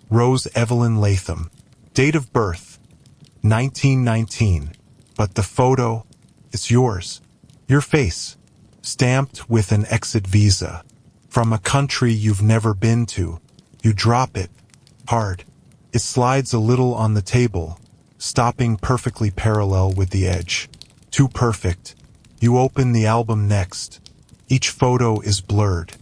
Rose Evelyn Latham. Date of birth, 1919. But the photo, it's yours. Your face, stamped with an exit visa. From a country you've never been to. You drop it, hard. It slides a little on the table, stopping perfectly parallel with the edge. Too perfect. You open the album next. Each photo is blurred,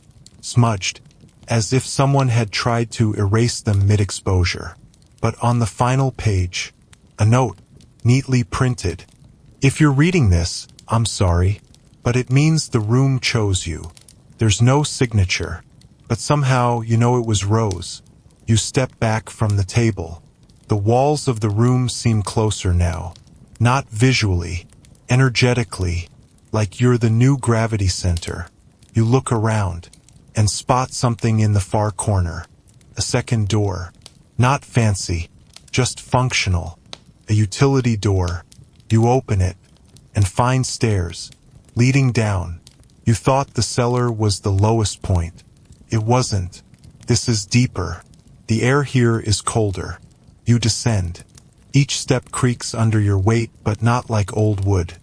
smudged, as if someone had tried to erase them mid-exposure. But on the final page, a note, neatly printed. If you're reading this, I'm sorry, but it means the room chose you. There's no signature, but somehow you know it was Rose. You step back from the table. The walls of the room seem closer now. Not visually, energetically, like you're the new gravity center. You look around and spot something in the far corner. A second door. Not fancy, just functional. a utility door. You open it and find stairs leading down. You thought the cellar was the lowest point. It wasn't. This is deeper. The air here is colder. You descend. Each step creaks under your weight, but not like old wood.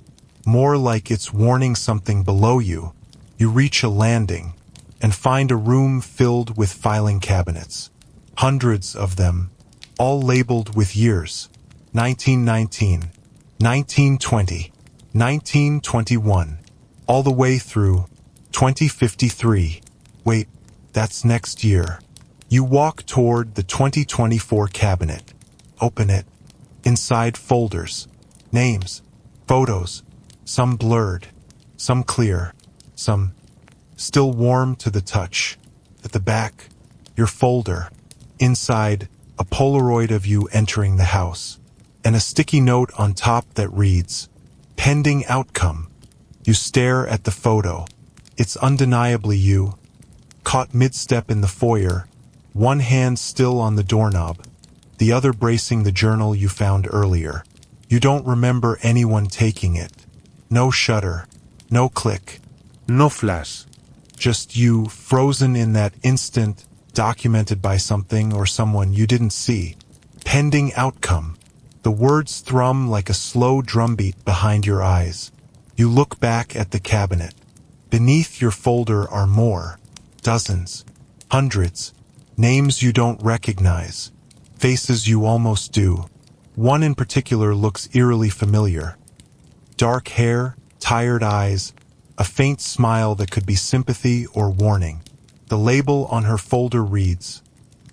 More like it's warning something below you. You reach a landing and find a room filled with filing cabinets. Hundreds of them, all labeled with years. 1919, 1920, 1921, all the way through 2053. Wait, that's next year. You walk toward the 2024 cabinet. Open it. Inside folders, names, photos, some blurred, some clear, some still warm to the touch. At the back, your folder. Inside, a Polaroid of you entering the house, and a sticky note on top that reads, "Pending outcome." You stare at the photo. It's undeniably you, caught mid-step in the foyer, one hand still on the doorknob, the other bracing the journal you found earlier. You don't remember anyone taking it. No shutter, no click. No flash. Just you, frozen in that instant, documented by something or someone you didn't see. Pending outcome. The words thrum like a slow drumbeat behind your eyes. You look back at the cabinet. Beneath your folder are more. Dozens. Hundreds. Names you don't recognize. Faces you almost do. One in particular looks eerily familiar. Dark hair, tired eyes, a faint smile that could be sympathy or warning. The label on her folder reads,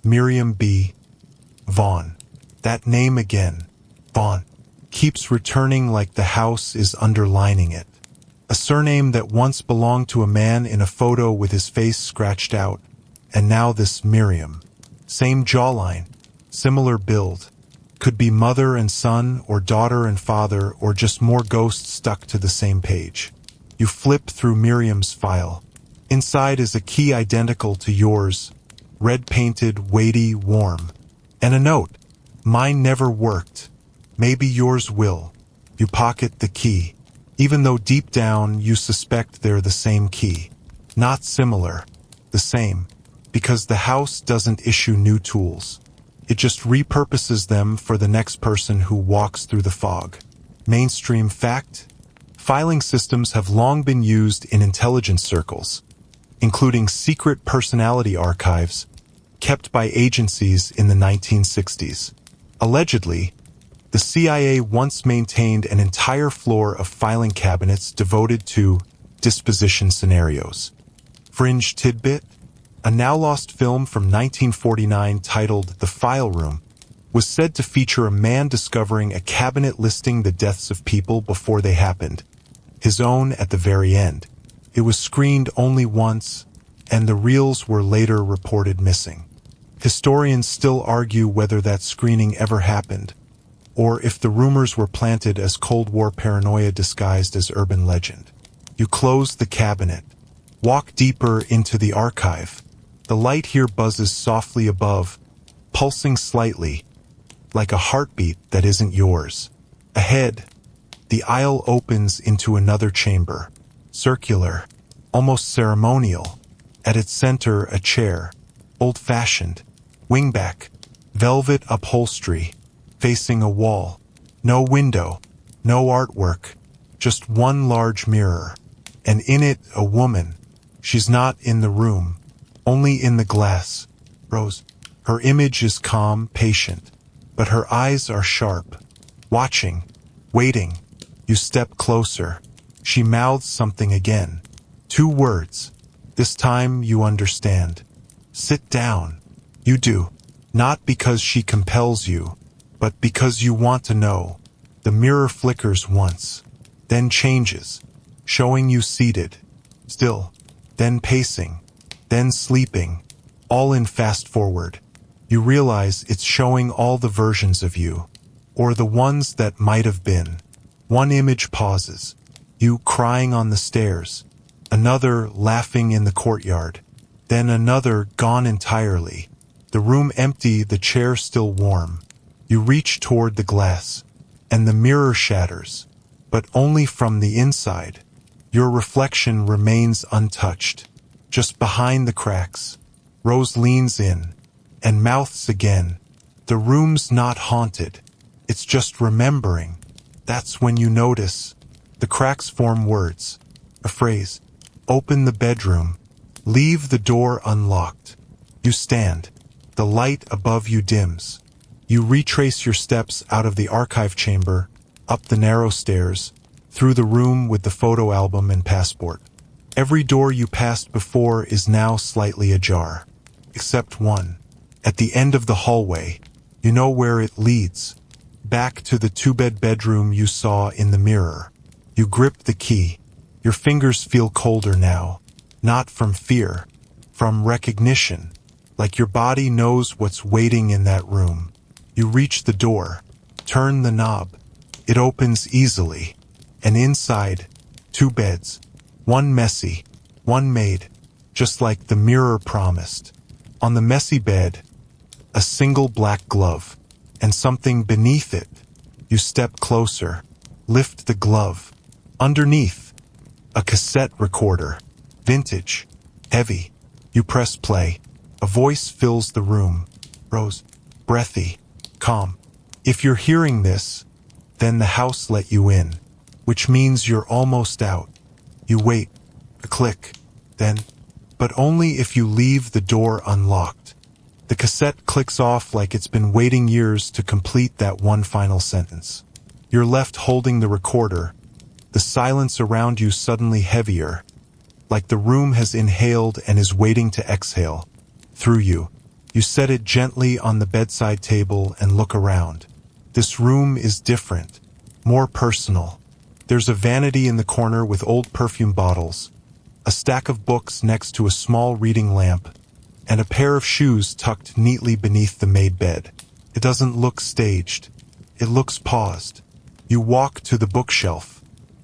Miriam B. Vaughn. That name again, Vaughn, keeps returning like the house is underlining it. A surname that once belonged to a man in a photo with his face scratched out, and now this Miriam. Same jawline, similar build. Could be mother and son, or daughter and father, or just more ghosts stuck to the same page. You flip through Miriam's file. Inside is a key identical to yours, red-painted, weighty, warm. And a note. Mine never worked. Maybe yours will. You pocket the key, even though deep down you suspect they're the same key. Not similar, the same, because the house doesn't issue new tools. It just repurposes them for the next person who walks through the fog. Mainstream fact? Filing systems have long been used in intelligence circles, including secret personality archives kept by agencies in the 1960s. Allegedly, the CIA once maintained an entire floor of filing cabinets devoted to disposition scenarios. Fringe tidbit: a now-lost film from 1949 titled The File Room was said to feature a man discovering a cabinet listing the deaths of people before they happened, his own at the very end. It was screened only once, and the reels were later reported missing. Historians still argue whether that screening ever happened, or if the rumors were planted as Cold War paranoia disguised as urban legend. You close the cabinet, walk deeper into the archive. The light here buzzes softly above, pulsing slightly, like a heartbeat that isn't yours. Ahead, the aisle opens into another chamber, circular, almost ceremonial. At its center, a chair, old-fashioned, wingback, velvet upholstery, facing a wall. No window, no artwork, just one large mirror. And in it, a woman. She's not in the room, only in the glass. Rose. Her image is calm, patient, but her eyes are sharp, watching, waiting. You step closer. She mouths something again. 2 words. This time you understand. Sit down. You do. Not because she compels you, but because you want to know. The mirror flickers once, then changes, showing you seated, still, then pacing, then sleeping, all in fast forward. You realize it's showing all the versions of you, or the ones that might have been. One image pauses, you crying on the stairs, another laughing in the courtyard, then another gone entirely. The room empty, the chair still warm. You reach toward the glass. and the mirror shatters, but only from the inside. Your reflection remains untouched. Just behind the cracks, Rose leans in and mouths again. The room's not haunted. It's just remembering. That's when you notice. The cracks form words. A phrase. Open the bedroom. Leave the door unlocked. You stand. The light above you dims. You retrace your steps out of the archive chamber, up the narrow stairs, through the room with the photo album and passport. Every door you passed before is now slightly ajar. Except one. At the end of the hallway, you know where it leads. Back to the two-bed bedroom you saw in the mirror. You grip the key. Your fingers feel colder now. Not from fear. From recognition. Like your body knows what's waiting in that room. You reach the door. Turn the knob. It opens easily. And inside, two beds. One messy, one made, just like the mirror promised. On the messy bed, a single black glove, and something beneath it. You step closer, lift the glove. Underneath, a cassette recorder, vintage, heavy. You press play. A voice fills the room. Rose, breathy, calm. If you're hearing this, then the house let you in, which means you're almost out. You wait, a click, then, but only if you leave the door unlocked. The cassette clicks off like it's been waiting years to complete that one final sentence. You're left holding the recorder, the silence around you suddenly heavier, like the room has inhaled and is waiting to exhale. Through you, you set it gently on the bedside table and look around. This room is different, more personal. There's a vanity in the corner with old perfume bottles, a stack of books next to a small reading lamp, and a pair of shoes tucked neatly beneath the made bed. It doesn't look staged. It looks paused. You walk to the bookshelf.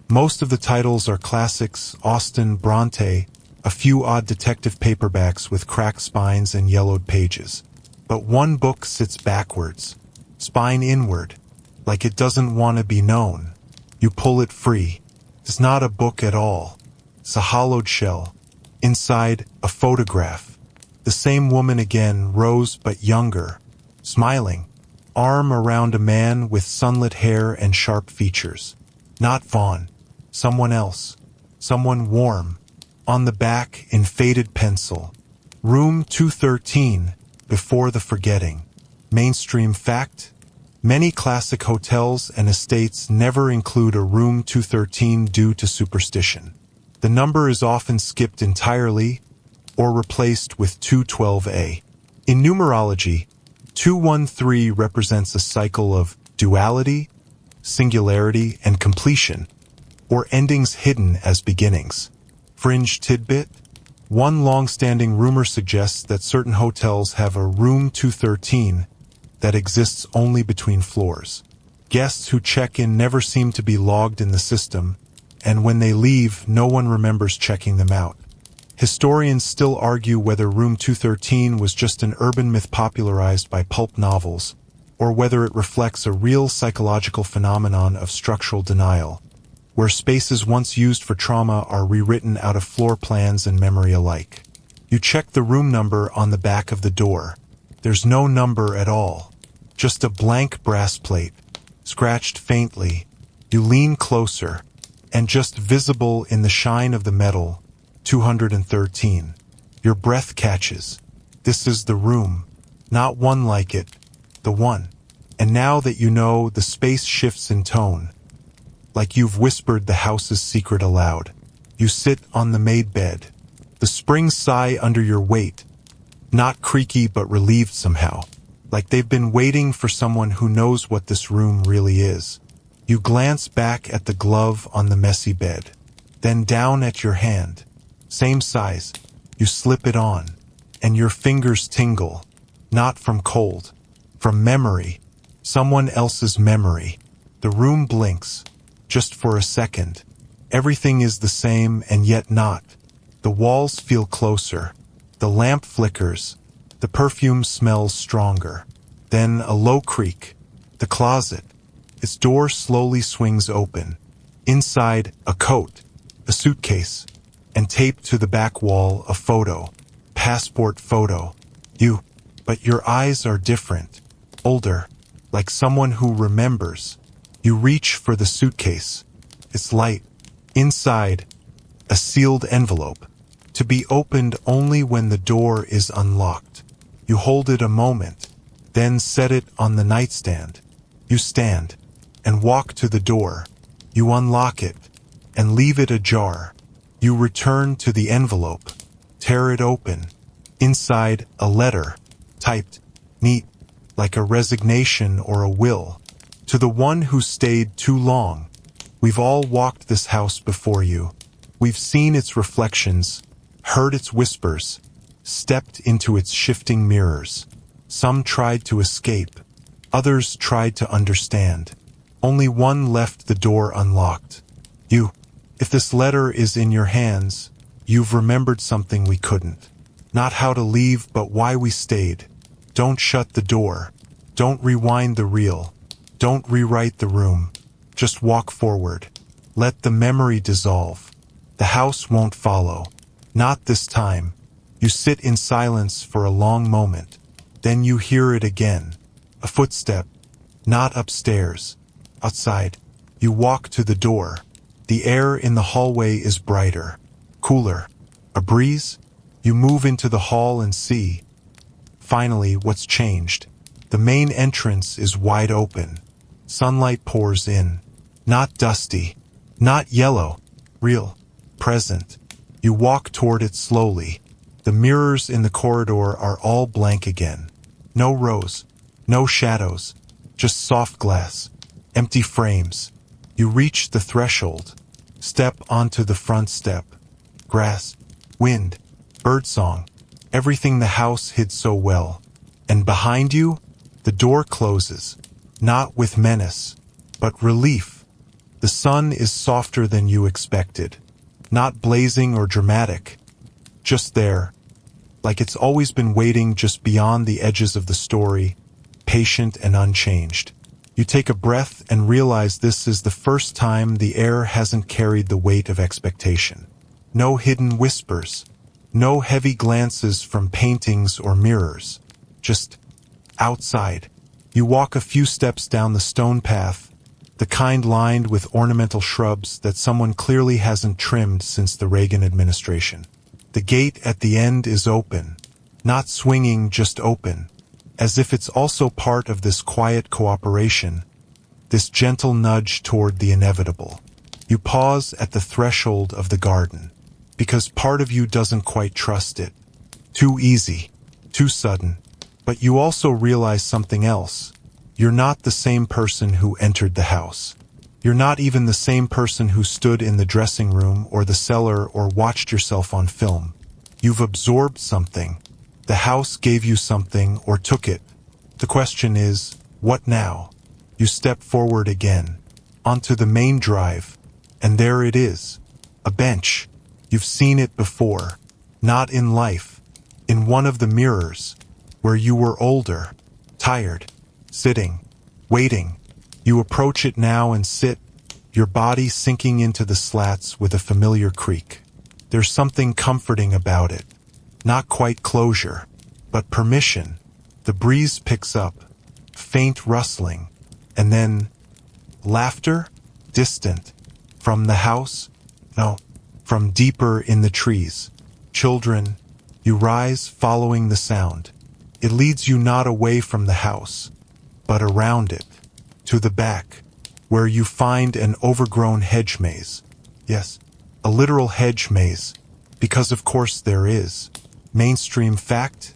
Most of the titles are classics, Austen, Bronte, a few odd detective paperbacks with cracked spines and yellowed pages. But one book sits backwards, spine inward, like it doesn't want to be known. You pull it free. It's not a book at all. It's a hollowed shell. Inside, a photograph. The same woman again, Rose but younger, smiling, arm around a man with sunlit hair and sharp features. Not Vaughn. Someone else. Someone warm. On the back, in faded pencil. Room 213, before the forgetting. Mainstream fact? Many classic hotels and estates never include a room 213 due to superstition. The number is often skipped entirely or replaced with 212A. In numerology, 213 represents a cycle of duality, singularity, and completion, or endings hidden as beginnings. Fringe tidbit: one long-standing rumor suggests that certain hotels have a room 213 that exists only between floors. Guests who check in never seem to be logged in the system, and when they leave, no one remembers checking them out. Historians still argue whether room 213 was just an urban myth popularized by pulp novels, or whether it reflects a real psychological phenomenon of structural denial, where spaces once used for trauma are rewritten out of floor plans and memory alike. You check the room number on the back of the door. There's no number at all, just a blank brass plate, scratched faintly. You lean closer, and just visible in the shine of the metal, 213. Your breath catches. This is the room, not one like it, the one. And now that you know, the space shifts in tone, like you've whispered the house's secret aloud. You sit on the made bed. The springs sigh under your weight, not creaky but relieved somehow, like they've been waiting for someone who knows what this room really is. You glance back at the glove on the messy bed, then down at your hand. Same size. You slip it on, and your fingers tingle, not from cold, from memory, someone else's memory. The room blinks. Just for a second. Everything is the same and yet not. The walls feel closer. The lamp flickers. The perfume smells stronger. Then a low creak. The closet. Its door slowly swings open. Inside, a coat, a suitcase, and taped to the back wall, a photo. Passport photo. You. But your eyes are different. Older. Like someone who remembers. You reach for the suitcase. It's light. Inside, a sealed envelope. To be opened only when the door is unlocked. You hold it a moment, then set it on the nightstand. You stand and walk to the door. You unlock it and leave it ajar. You return to the envelope, tear it open. Inside, a letter, typed, neat, like a resignation or a will. To the one who stayed too long. We've all walked this house before you. We've seen its reflections, heard its whispers, stepped into its shifting mirrors. Some tried to escape. Others tried to understand. Only one left the door unlocked. You. If this letter is in your hands, you've remembered something we couldn't. Not how to leave, but why we stayed. Don't shut the door. Don't rewind the reel. Don't rewrite the room. Just walk forward. Let the memory dissolve. The house won't follow. Not this time. You sit in silence for a long moment. Then you hear it again. A footstep. Not upstairs. Outside. You walk to the door. The air in the hallway is brighter. Cooler. A breeze? You move into the hall and see. Finally, what's changed? The main entrance is wide open. Sunlight pours in. Not dusty. Not yellow. Real. Present. You walk toward it slowly. The mirrors in the corridor are all blank again. No rows. No shadows. Just soft glass. Empty frames. You reach the threshold. Step onto the front step. Grass. Wind. Birdsong. Everything the house hid so well. And behind you, the door closes. Not with menace, but relief. The sun is softer than you expected. Not blazing or dramatic. Just there. Like it's always been waiting just beyond the edges of the story, patient and unchanged. You take a breath and realize this is the first time the air hasn't carried the weight of expectation. No hidden whispers. No heavy glances from paintings or mirrors. Just outside. You walk a few steps down the stone path, the kind lined with ornamental shrubs that someone clearly hasn't trimmed since the Reagan administration. The gate at the end is open. Not swinging, just open. As if it's also part of this quiet cooperation, this gentle nudge toward the inevitable. You pause at the threshold of the garden, because part of you doesn't quite trust it. Too easy, too sudden. But you also realize something else. You're not the same person who entered the house. You're not even the same person who stood in the dressing room or the cellar or watched yourself on film. You've absorbed something. The house gave you something or took it. The question is, what now? You step forward again, onto the main drive, and there it is. A bench. You've seen it before. Not in life. In one of the mirrors. Where you were older, tired, sitting, waiting. You approach it now and sit, your body sinking into the slats with a familiar creak. There's something comforting about it. Not quite closure, but permission. The breeze picks up, faint rustling, and then laughter, distant. From the house? No, from deeper in the trees. Children, you rise following the sound. It leads you not away from the house, but around it, to the back, where you find an overgrown hedge maze. Yes, a literal hedge maze, because of course there is. Mainstream fact?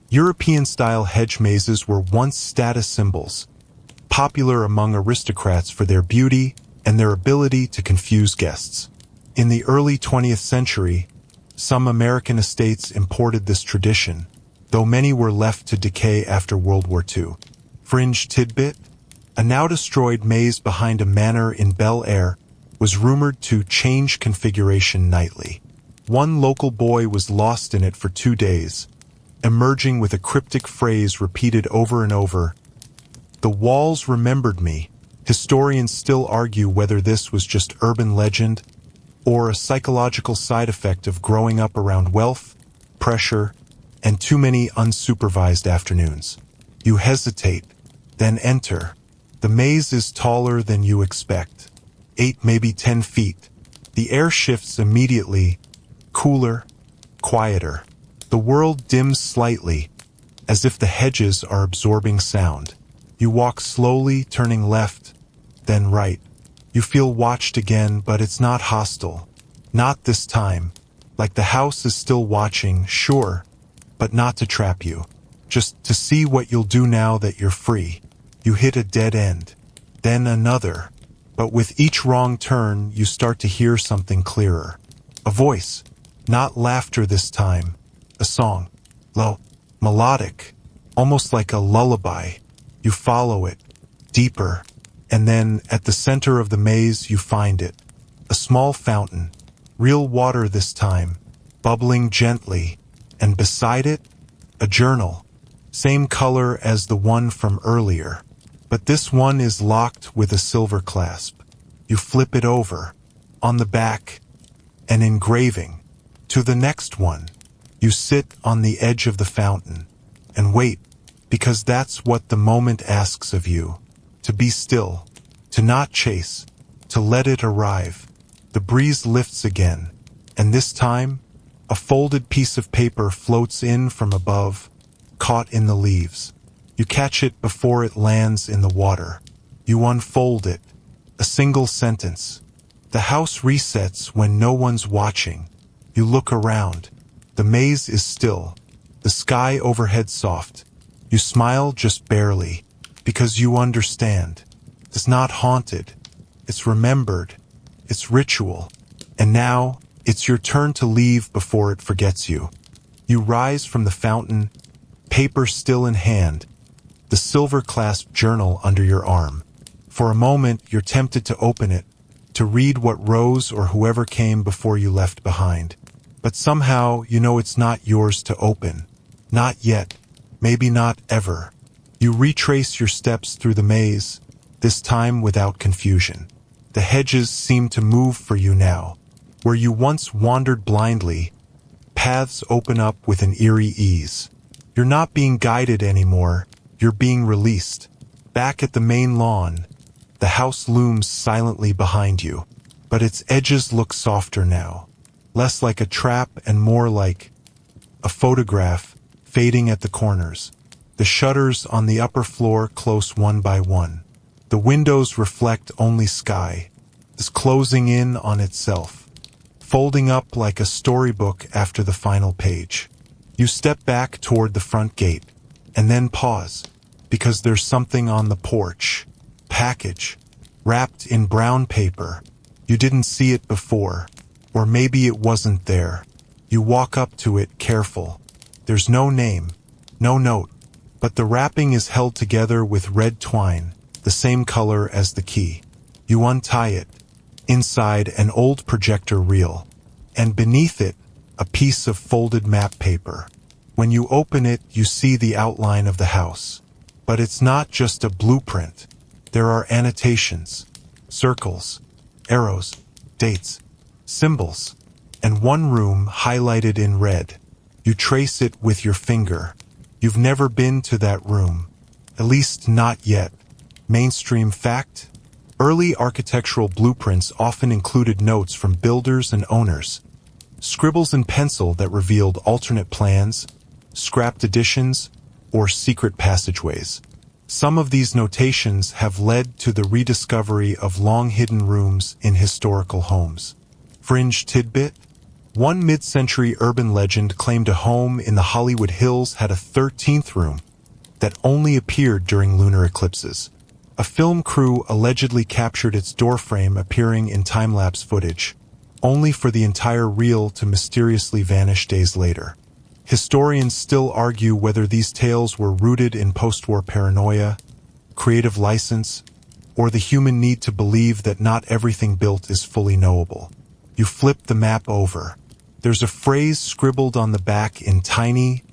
European-style hedge mazes were once status symbols, popular among aristocrats for their beauty and their ability to confuse guests. In the early 20th century, some American estates imported this tradition, though many were left to decay after World War II. Fringe tidbit: a now-destroyed maze behind a manor in Bel Air was rumored to change configuration nightly. One local boy was lost in it for 2 days, emerging with a cryptic phrase repeated over and over: "The walls remembered me, Historians still argue whether this was just urban legend or a psychological side effect of growing up around wealth, pressure, and too many unsupervised afternoons. You hesitate, then enter. The maze is taller than you expect. 8, maybe 10 feet. The air shifts immediately, cooler, quieter. The world dims slightly, as if the hedges are absorbing sound. You walk slowly, turning left, then right. You feel watched again, but it's not hostile. Not this time. Like the house is still watching, sure, but not to trap you. Just to see what you'll do now that you're free. You hit a dead end. Then another. But with each wrong turn, you start to hear something clearer. A voice. Not laughter this time. A song. Low. Melodic. Almost like a lullaby. You follow it. Deeper. And then, at the center of the maze, you find it. A small fountain. Real water this time. Bubbling gently. And beside it, a journal. Same color as the one from earlier. But this one is locked with a silver clasp. You flip it over. On the back, an engraving. To the next one. You sit on the edge of the fountain. And wait, because that's what the moment asks of you. To be still. To not chase. To let it arrive. The breeze lifts again. And this time, a folded piece of paper floats in from above, caught in the leaves. You catch it before it lands in the water. You unfold it. A single sentence. The house resets when no one's watching. You look around. The maze is still. The sky overhead soft. You smile just barely, because you understand. It's not haunted. It's remembered. It's ritual. And now, it's your turn to leave before it forgets you. You rise from the fountain, paper still in hand, the silver clasped journal under your arm. For a moment, you're tempted to open it, to read what Rose or whoever came before you left behind. But somehow, you know it's not yours to open. Not yet. Maybe not ever. You retrace your steps through the maze, this time without confusion. The hedges seem to move for you now. Where you once wandered blindly, paths open up with an eerie ease. You're not being guided anymore. You're being released. Back at the main lawn, the house looms silently behind you, but its edges look softer now, less like a trap and more like a photograph fading at the corners. The shutters on the upper floor close one by one. The windows reflect only sky, is closing in on itself, folding up like a storybook after the final page. You step back toward the front gate, and then pause, because there's something on the porch. Package, wrapped in brown paper. You didn't see it before, or maybe it wasn't there. You walk up to it careful. There's no name, no note, but the wrapping is held together with red twine, the same color as the key. You untie it. Inside, an old projector reel, and beneath it, a piece of folded map paper. When you open it, you see the outline of the house. But it's not just a blueprint. There are annotations, circles, arrows, dates, symbols, and one room highlighted in red. You trace it with your finger. You've never been to that room. At least not yet. Mainstream fact? Early architectural blueprints often included notes from builders and owners. Scribbles in pencil that revealed alternate plans, scrapped additions, or secret passageways. Some of these notations have led to the rediscovery of long-hidden rooms in historical homes. Fringe tidbit: one mid-century urban legend claimed a home in the Hollywood Hills had a 13th room that only appeared during lunar eclipses. A film crew allegedly captured its doorframe appearing in time-lapse footage, only for the entire reel to mysteriously vanish days later. Historians still argue whether these tales were rooted in post-war paranoia, creative license, or the human need to believe that not everything built is fully knowable. You flip the map over. There's a phrase scribbled on the back in tiny,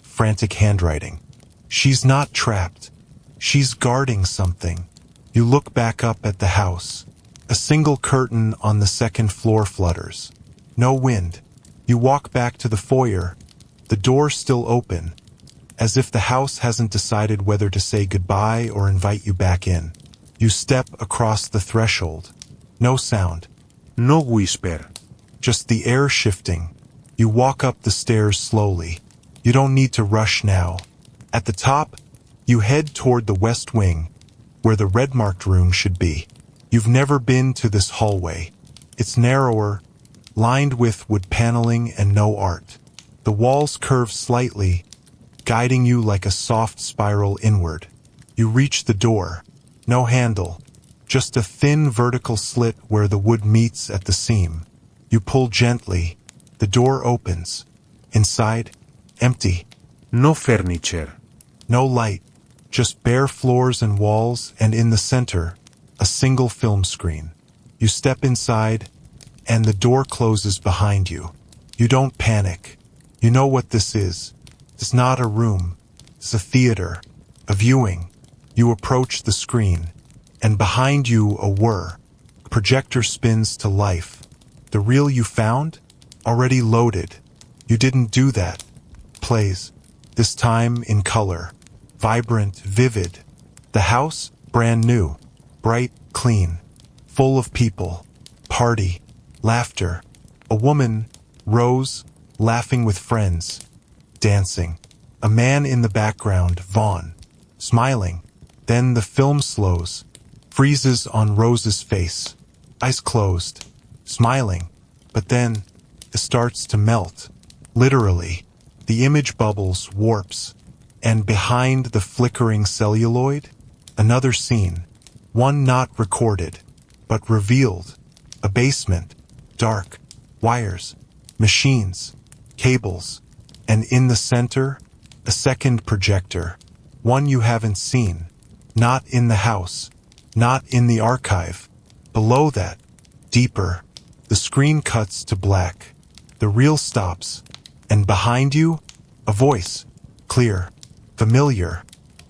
frantic handwriting. She's not trapped. She's guarding something. You look back up at the house. A single curtain on the second floor flutters. No wind. You walk back to the foyer, the door still open, as if the house hasn't decided whether to say goodbye or invite you back in. You step across the threshold. No sound. No whisper. Just the air shifting. You walk up the stairs slowly. You don't need to rush now. At the top, you head toward the west wing, where the red-marked room should be. You've never been to this hallway. It's narrower, lined with wood paneling and no art. The walls curve slightly, guiding you like a soft spiral inward. You reach the door. No handle, just a thin vertical slit where the wood meets at the seam. You pull gently. The door opens. Inside, empty. No furniture. No light. Just bare floors and walls, and in the center, a single film screen. You step inside, and the door closes behind you. You don't panic. You know what this is. It's not a room. It's a theater, a viewing. You approach the screen, and behind you a whir. Projector spins to life. The reel you found? Already loaded. You didn't do that. Plays. This time in color. Vibrant, vivid. The house? Brand new. Bright, clean. Full of people. Party. Laughter. A woman, Rose, laughing with friends. Dancing. A man in the background, Vaughn, smiling. Then the film slows. Freezes on Rose's face. Eyes closed. Smiling. But then, it starts to melt. Literally. The image bubbles, warps. And behind the flickering celluloid, another scene. One not recorded, but revealed. A basement. Dark. Wires. Machines. Cables. And in the center, a second projector. One you haven't seen. Not in the house. Not in the archive. Below that, deeper, the screen cuts to black. The reel stops. And behind you, a voice. Clear. Familiar.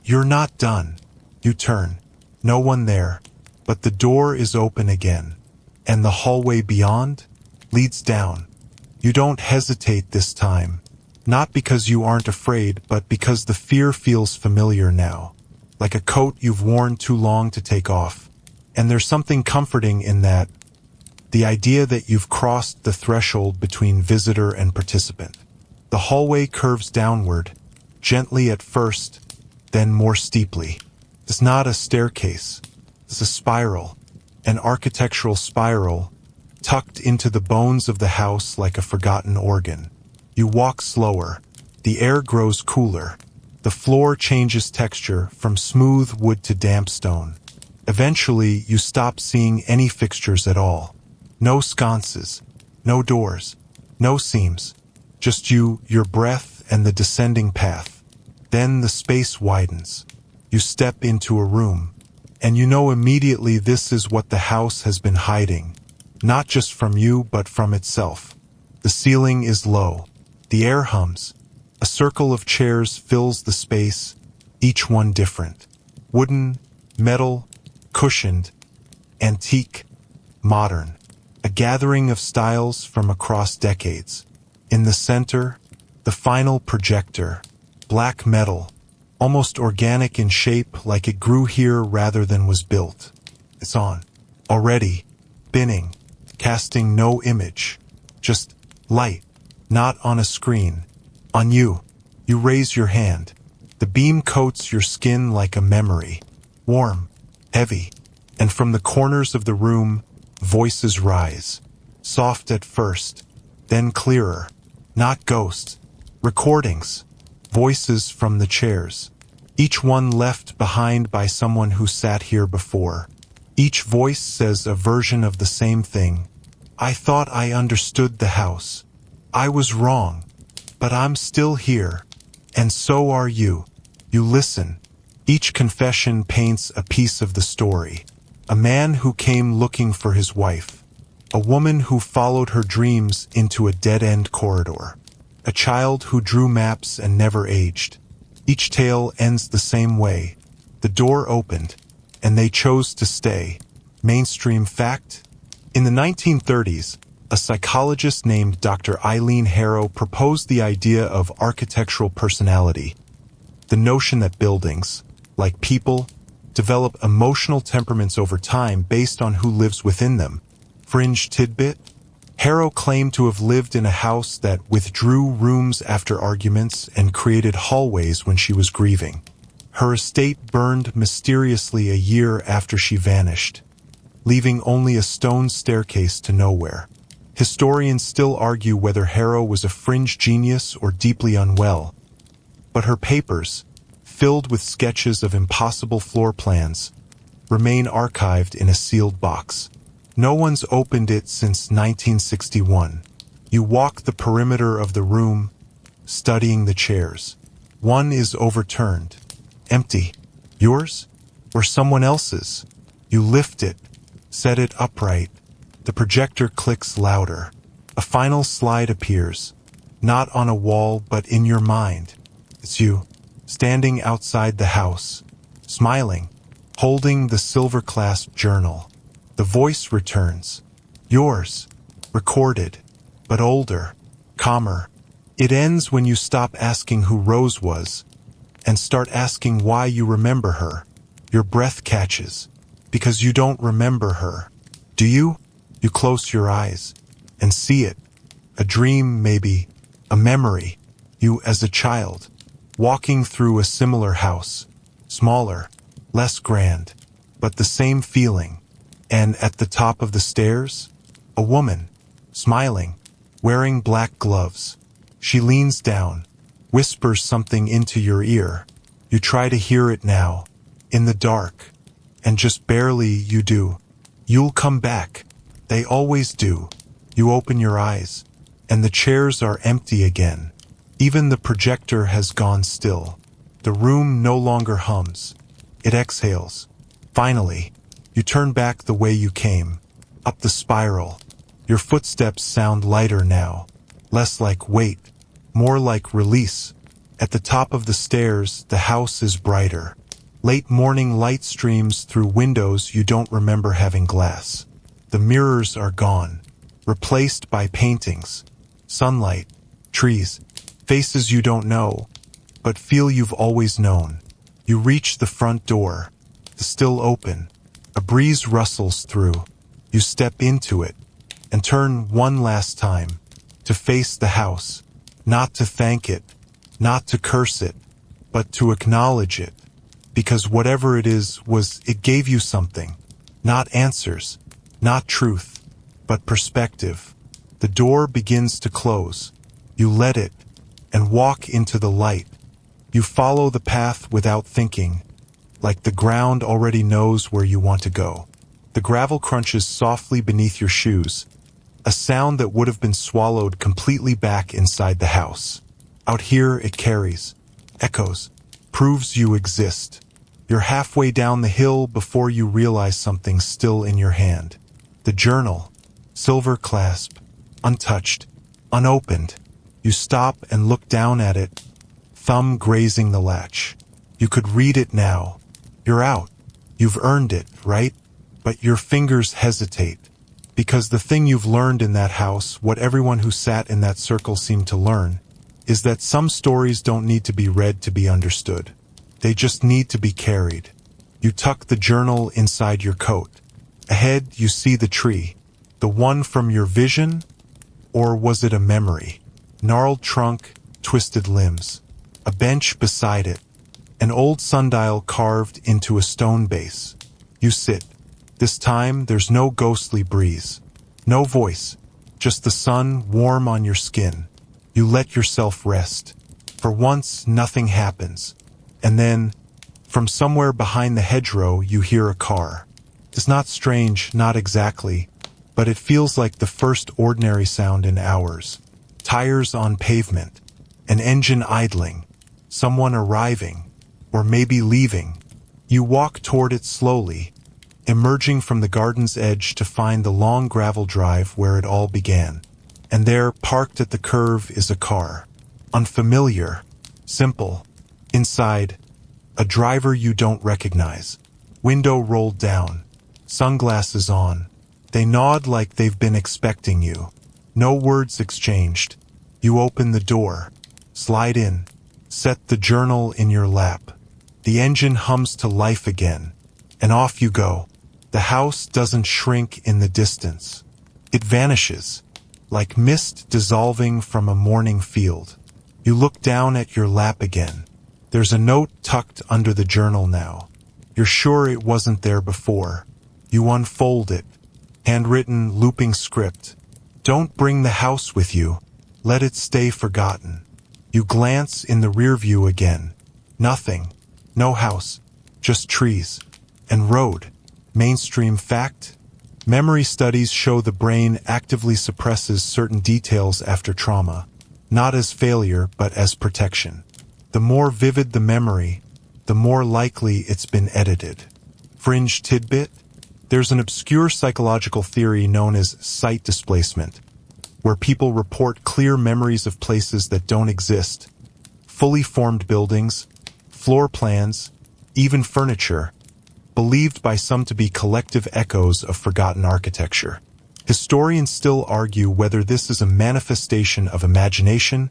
You're not done. You turn. No one there. But the door is open again. And the hallway beyond leads down. You don't hesitate this time. Not because you aren't afraid, but because the fear feels familiar now. Like a coat you've worn too long to take off. And there's something comforting in that. The idea that you've crossed the threshold between visitor and participant. The hallway curves downward, gently at first, then more steeply. It's not a staircase. It's a spiral. An architectural spiral, tucked into the bones of the house like a forgotten organ. You walk slower. The air grows cooler. The floor changes texture from smooth wood to damp stone. Eventually, you stop seeing any fixtures at all. No sconces, no doors, no seams. Just you, your breath, and the descending path. Then the space widens. You step into a room. And you know immediately this is what the house has been hiding. Not just from you, but from itself. The ceiling is low. The air hums. A circle of chairs fills the space, each one different. Wooden, metal, cushioned, antique, modern. A gathering of styles from across decades. In the center, the final projector. Black metal, almost organic in shape, like it grew here rather than was built. It's on. Already. Spinning. Casting no image. Just light. Not on a screen. On you. You raise your hand. The beam coats your skin like a memory. Warm. Heavy. And from the corners of the room, voices rise. Soft at first. Then clearer. Not ghosts. Recordings. Voices from the chairs. Each one left behind by someone who sat here before. Each voice says a version of the same thing. I thought I understood the house. I was wrong. But I'm still here. And so are you. You listen. Each confession paints a piece of the story. A man who came looking for his wife. A woman who followed her dreams into a dead-end corridor. A child who drew maps and never aged. Each tale ends the same way. The door opened, and they chose to stay. Mainstream fact? In the 1930s, a psychologist named Dr. Eileen Harrow proposed the idea of architectural personality, the notion that buildings, like people, develop emotional temperaments over time based on who lives within them. Fringe tidbit? Harrow claimed to have lived in a house that withdrew rooms after arguments and created hallways when she was grieving. Her estate burned mysteriously a year after she vanished, leaving only a stone staircase to nowhere. Historians still argue whether Harrow was a fringe genius or deeply unwell, but her papers, filled with sketches of impossible floor plans, remain archived in a sealed box. No one's opened it since 1961. You walk the perimeter of the room, studying the chairs. One is overturned, empty. Yours? Or someone else's? You lift it, set it upright. The projector clicks louder. A final slide appears, not on a wall but in your mind. It's you, standing outside the house, smiling, holding the silver-clasped journal. The voice returns. Yours, recorded, but older, calmer. It ends when you stop asking who Rose was and start asking why you remember her. Your breath catches, because you don't remember her. Do you? You close your eyes and see it. A dream, maybe, a memory. You as a child, walking through a similar house, smaller, less grand, but the same feeling. And at the top of the stairs, a woman, smiling, wearing black gloves. She leans down, whispers something into your ear. You try to hear it now, in the dark, and just barely you do. You'll come back. They always do. You open your eyes, and the chairs are empty again. Even the projector has gone still. The room no longer hums. It exhales. Finally, you turn back the way you came, up the spiral. Your footsteps sound lighter now, less like weight, more like release. At the top of the stairs, the house is brighter. Late morning light streams through windows you don't remember having glass. The mirrors are gone, replaced by paintings, sunlight, trees, faces you don't know, but feel you've always known. You reach the front door, still open. A breeze rustles through. You step into it and turn one last time to face the house, not to thank it, not to curse it, but to acknowledge it. Because whatever it is it gave you something. Not answers, not truth, but perspective. The door begins to close. You let it and walk into the light. You follow the path without thinking, like the ground already knows where you want to go. The gravel crunches softly beneath your shoes, a sound that would have been swallowed completely back inside the house. Out here it carries, echoes, proves you exist. You're halfway down the hill before you realize something's still in your hand. The journal, silver clasp, untouched, unopened. You stop and look down at it, thumb grazing the latch. You could read it now. You're out. You've earned it, right? But your fingers hesitate. Because the thing you've learned in that house, what everyone who sat in that circle seemed to learn, is that some stories don't need to be read to be understood. They just need to be carried. You tuck the journal inside your coat. Ahead, you see the tree. The one from your vision? Or was it a memory? Gnarled trunk, twisted limbs. A bench beside it. An old sundial carved into a stone base. You sit. This time, there's no ghostly breeze. No voice. Just the sun warm on your skin. You let yourself rest. For once, nothing happens. And then, from somewhere behind the hedgerow, you hear a car. It's not strange, not exactly, but it feels like the first ordinary sound in hours. Tires on pavement. An engine idling. Someone arriving. Or maybe leaving. You walk toward it slowly, emerging from the garden's edge to find the long gravel drive where it all began. And there, parked at the curve, is a car. Unfamiliar. Simple. Inside, a driver you don't recognize. Window rolled down. Sunglasses on. They nod like they've been expecting you. No words exchanged. You open the door. Slide in. Set the journal in your lap. The engine hums to life again. And off you go. The house doesn't shrink in the distance. It vanishes, like mist dissolving from a morning field. You look down at your lap again. There's a note tucked under the journal now. You're sure it wasn't there before. You unfold it. Handwritten, looping script. Don't bring the house with you. Let it stay forgotten. You glance in the rear view again. Nothing. No house. Just trees. And road. Mainstream fact? Memory studies show the brain actively suppresses certain details after trauma. Not as failure, but as protection. The more vivid the memory, the more likely it's been edited. Fringe tidbit? There's an obscure psychological theory known as sight displacement, where people report clear memories of places that don't exist. Fully formed buildings, floor plans, even furniture, believed by some to be collective echoes of forgotten architecture. Historians still argue whether this is a manifestation of imagination,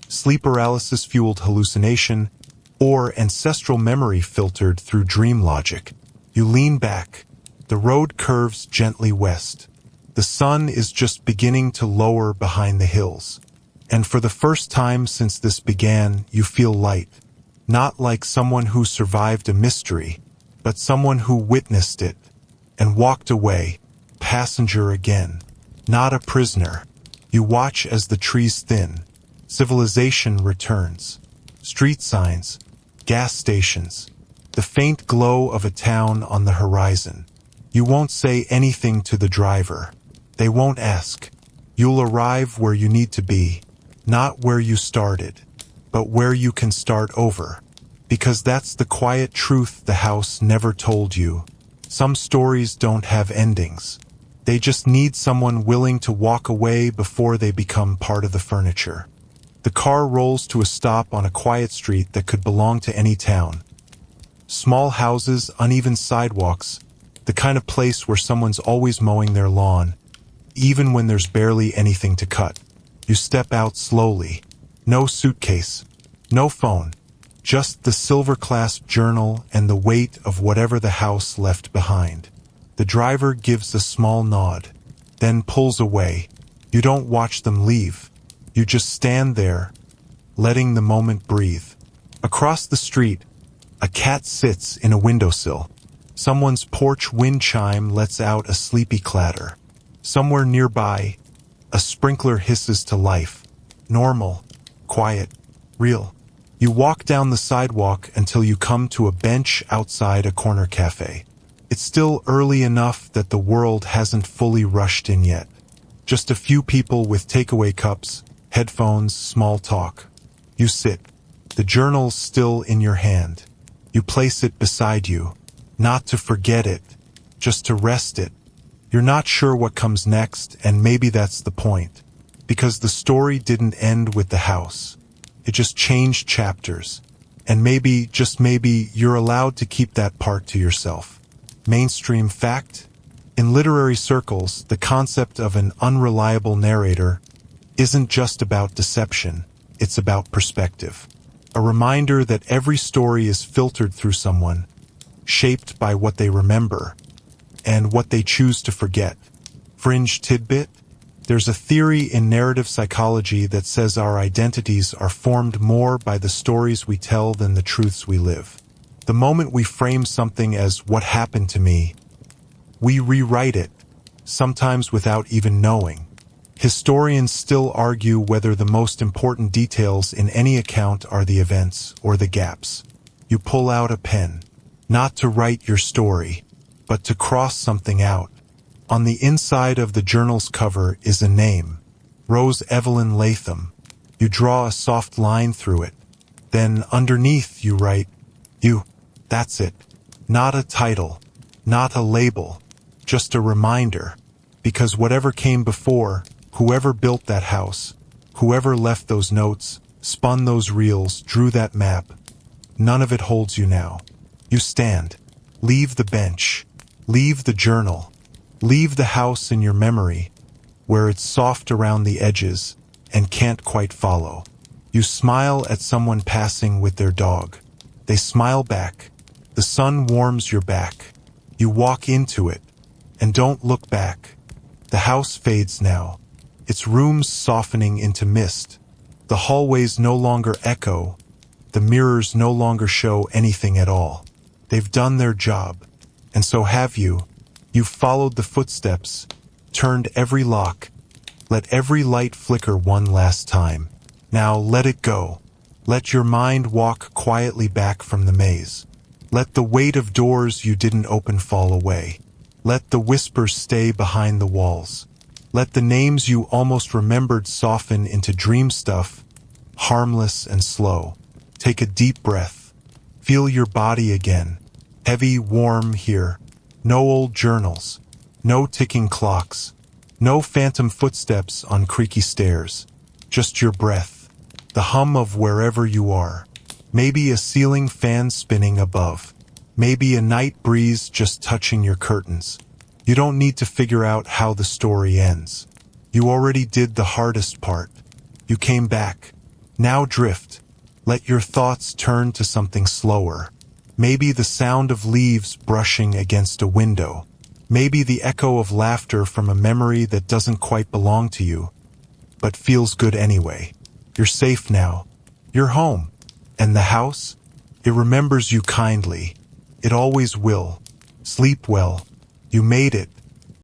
sleep paralysis-fueled hallucination, or ancestral memory filtered through dream logic. You lean back. The road curves gently west. The sun is just beginning to lower behind the hills. And for the first time since this began, you feel light. Not like someone who survived a mystery, but someone who witnessed it and walked away, passenger again. Not a prisoner. You watch as the trees thin. Civilization returns. Street signs, gas stations, the faint glow of a town on the horizon. You won't say anything to the driver. They won't ask. You'll arrive where you need to be, not where you started, but where you can start over. Because that's the quiet truth the house never told you. Some stories don't have endings. They just need someone willing to walk away before they become part of the furniture. The car rolls to a stop on a quiet street that could belong to any town. Small houses, uneven sidewalks, the kind of place where someone's always mowing their lawn, even when there's barely anything to cut. You step out slowly. No suitcase, no phone, just the silver-clasped journal and the weight of whatever the house left behind. The driver gives a small nod, then pulls away. You don't watch them leave. You just stand there, letting the moment breathe. Across the street, a cat sits in a windowsill. Someone's porch wind chime lets out a sleepy clatter. Somewhere nearby, a sprinkler hisses to life. Normal, quiet, real. You walk down the sidewalk until you come to a bench outside a corner cafe. It's still early enough that the world hasn't fully rushed in yet. Just a few people with takeaway cups, headphones, small talk. You sit. The journal's still in your hand. You place it beside you, not to forget it, just to rest it. You're not sure what comes next, and maybe that's the point. Because the story didn't end with the house. It just changed chapters. And maybe, just maybe, you're allowed to keep that part to yourself. Mainstream fact? In literary circles, the concept of an unreliable narrator isn't just about deception, it's about perspective. A reminder that every story is filtered through someone, shaped by what they remember, and what they choose to forget. Fringe tidbit? There's a theory in narrative psychology that says our identities are formed more by the stories we tell than the truths we live. The moment we frame something as what happened to me, we rewrite it, sometimes without even knowing. Historians still argue whether the most important details in any account are the events or the gaps. You pull out a pen, not to write your story, but to cross something out. On the inside of the journal's cover is a name, Rose Evelyn Latham. You draw a soft line through it. Then underneath you write, you. That's it. Not a title, not a label, just a reminder. Because whatever came before, whoever built that house, whoever left those notes, spun those reels, drew that map, none of it holds you now. You stand. Leave the bench. Leave the journal. Leave the house in your memory, where it's soft around the edges and can't quite follow. You smile at someone passing with their dog. They smile back. The sun warms your back. You walk into it, and don't look back. The house fades now, its rooms softening into mist. The hallways no longer echo. The mirrors no longer show anything at all. They've done their job, and so have you. You've followed the footsteps, turned every lock, let every light flicker one last time. Now let it go. Let your mind walk quietly back from the maze. Let the weight of doors you didn't open fall away. Let the whispers stay behind the walls. Let the names you almost remembered soften into dream stuff, harmless and slow. Take a deep breath. Feel your body again. Heavy, warm here. No old journals. No ticking clocks. No phantom footsteps on creaky stairs. Just your breath. The hum of wherever you are. Maybe a ceiling fan spinning above. Maybe a night breeze just touching your curtains. You don't need to figure out how the story ends. You already did the hardest part. You came back. Now drift. Let your thoughts turn to something slower. Maybe the sound of leaves brushing against a window. Maybe the echo of laughter from a memory that doesn't quite belong to you, but feels good anyway. You're safe now. You're home. And the house? It remembers you kindly. It always will. Sleep well. You made it.